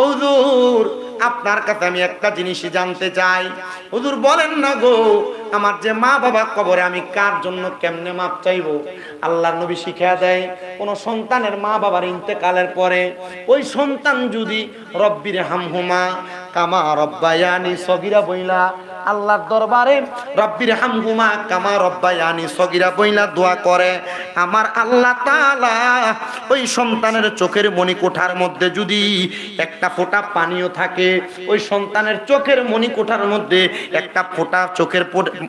হুজুর আপনার কাছে আমি একটা জিনিসই জানতে চাই, হুজুর বলেন না গো আমার যে মা বাবা কবরে আমি কার জন্য কেমনে মাপ চাইবো? আল্লাহর নবী শিখিয়ে দেয়, কোন সন্তানের মা বাবার ইন্তেকালের পরে ওই সন্তান যদি রব্বির হামহুমা কামা রব্বায়ানি সগীরা বইলা আল্লাহর দরবারে রব্বির হামহুমা কামা রব্বায়ানি সগীরা বইলা দোয়া করে, আমার আল্লাহ তাআলা ওই সন্তানের চোখের মণিকোঠার মধ্যে যদি একটা ফোঁটা পানিও থাকে, ওই সন্তানের চোখের মণিকোঠার মধ্যে একটা ফোঁটা চোখের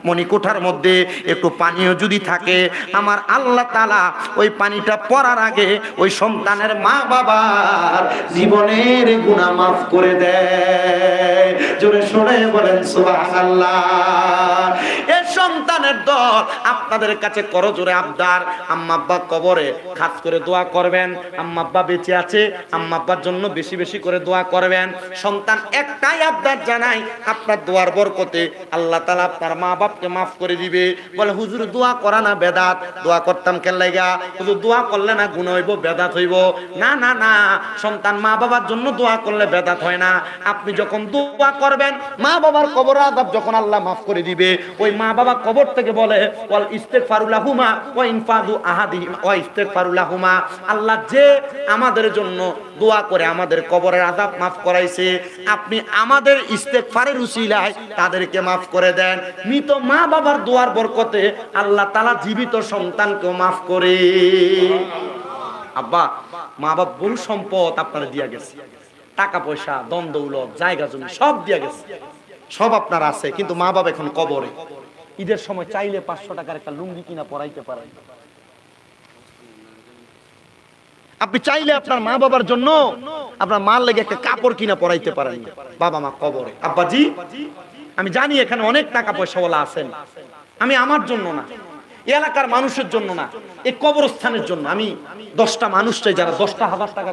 মণিকোঠার মধ্যে একটু পানিও যদি থাকে, আমার আল্লাহ তাআলা ওই পানিটা পড়ার আগে ওই সন্তানের মা বাবার জীবনের গুনাহ মাফ করে দেয়। জোরে শুনে বলেন সুবহানাল্লাহ। এই সন্তানের দল আপনাদের কাছে করজোরে আবদার, আম্মা আব্বা কবরে খাস করে দোয়া করবেন, আম্মা আব্বা বেঁচে আছে, আম্মা আব্বার জন্য বেশি বেশি করে দোয়া করবেন। সন্তান একটাই আবদার জানাই, আপনার দোয়ার বরকতে আল্লাহ তাআলা আপনার মা বাপকে মাফ করে দিবে। বলে হুজুর দোয়া করা না বেদাত, দোয়া করতাম কেন লাগা? হুজুর দোয়া করলে না গুনাহ হইব, বেদাত হইব। না না না, সন্তান মা বাবার জন্য দোয়া করলে বেদাত হয় না। আপনি যখন দোয়া করবেন, মা বাবার কবর আযাব যখন আল্লাহ মাফ করে দিবে, ওই মা বাবা কবর থেকে বলে ওয়াল ইস্তিগফারু লাহুমা ওয়া ইনফাদু আহাদিহিম ওয়া ইস্তিগফারু লাহুমা, আল্লাহ যে আমাদের জন্য দোয়া করে আমাদের কবরের আযাব মাফ করাইছে, আপনি আমাদের ইস্তিগফারের উসিলায় তাদেরকে মাফ করে দেন। মৃত মা বাবার দোয়ার বরকতে আল্লাহ তাআলা জীবিত সন্তানকেও মাফ করে। আব্বা মা বাবা বহু সম্পদ আপনারা দিয়া গেছে, টাকা পয়সা দন দৌলত জায়গা জমি সব দিয়া গেছে, সব আপনার আছে, কিন্তু মা বাবা এখন কবরে। ঈদের সময় চাইলে 500 টাকার একটা লুঙ্গি কিনা পরাইতে পারেন। আপনি চাইলে আপনার মা বাবার জন্য আপনার মার লেগে একটা কাপড় কিনা পরাইতে পারেন। বাবা মা কবরে। আব্বাজি আমি জানি এখানে অনেক টাকা পয়সাওয়ালা আছেন, আমি আমার জন্য না, এলাকার মানুষের জন্য না, এই কবরস্থানের জন্য আমি 10টা মানুষ চাই যারা 10,000 টাকা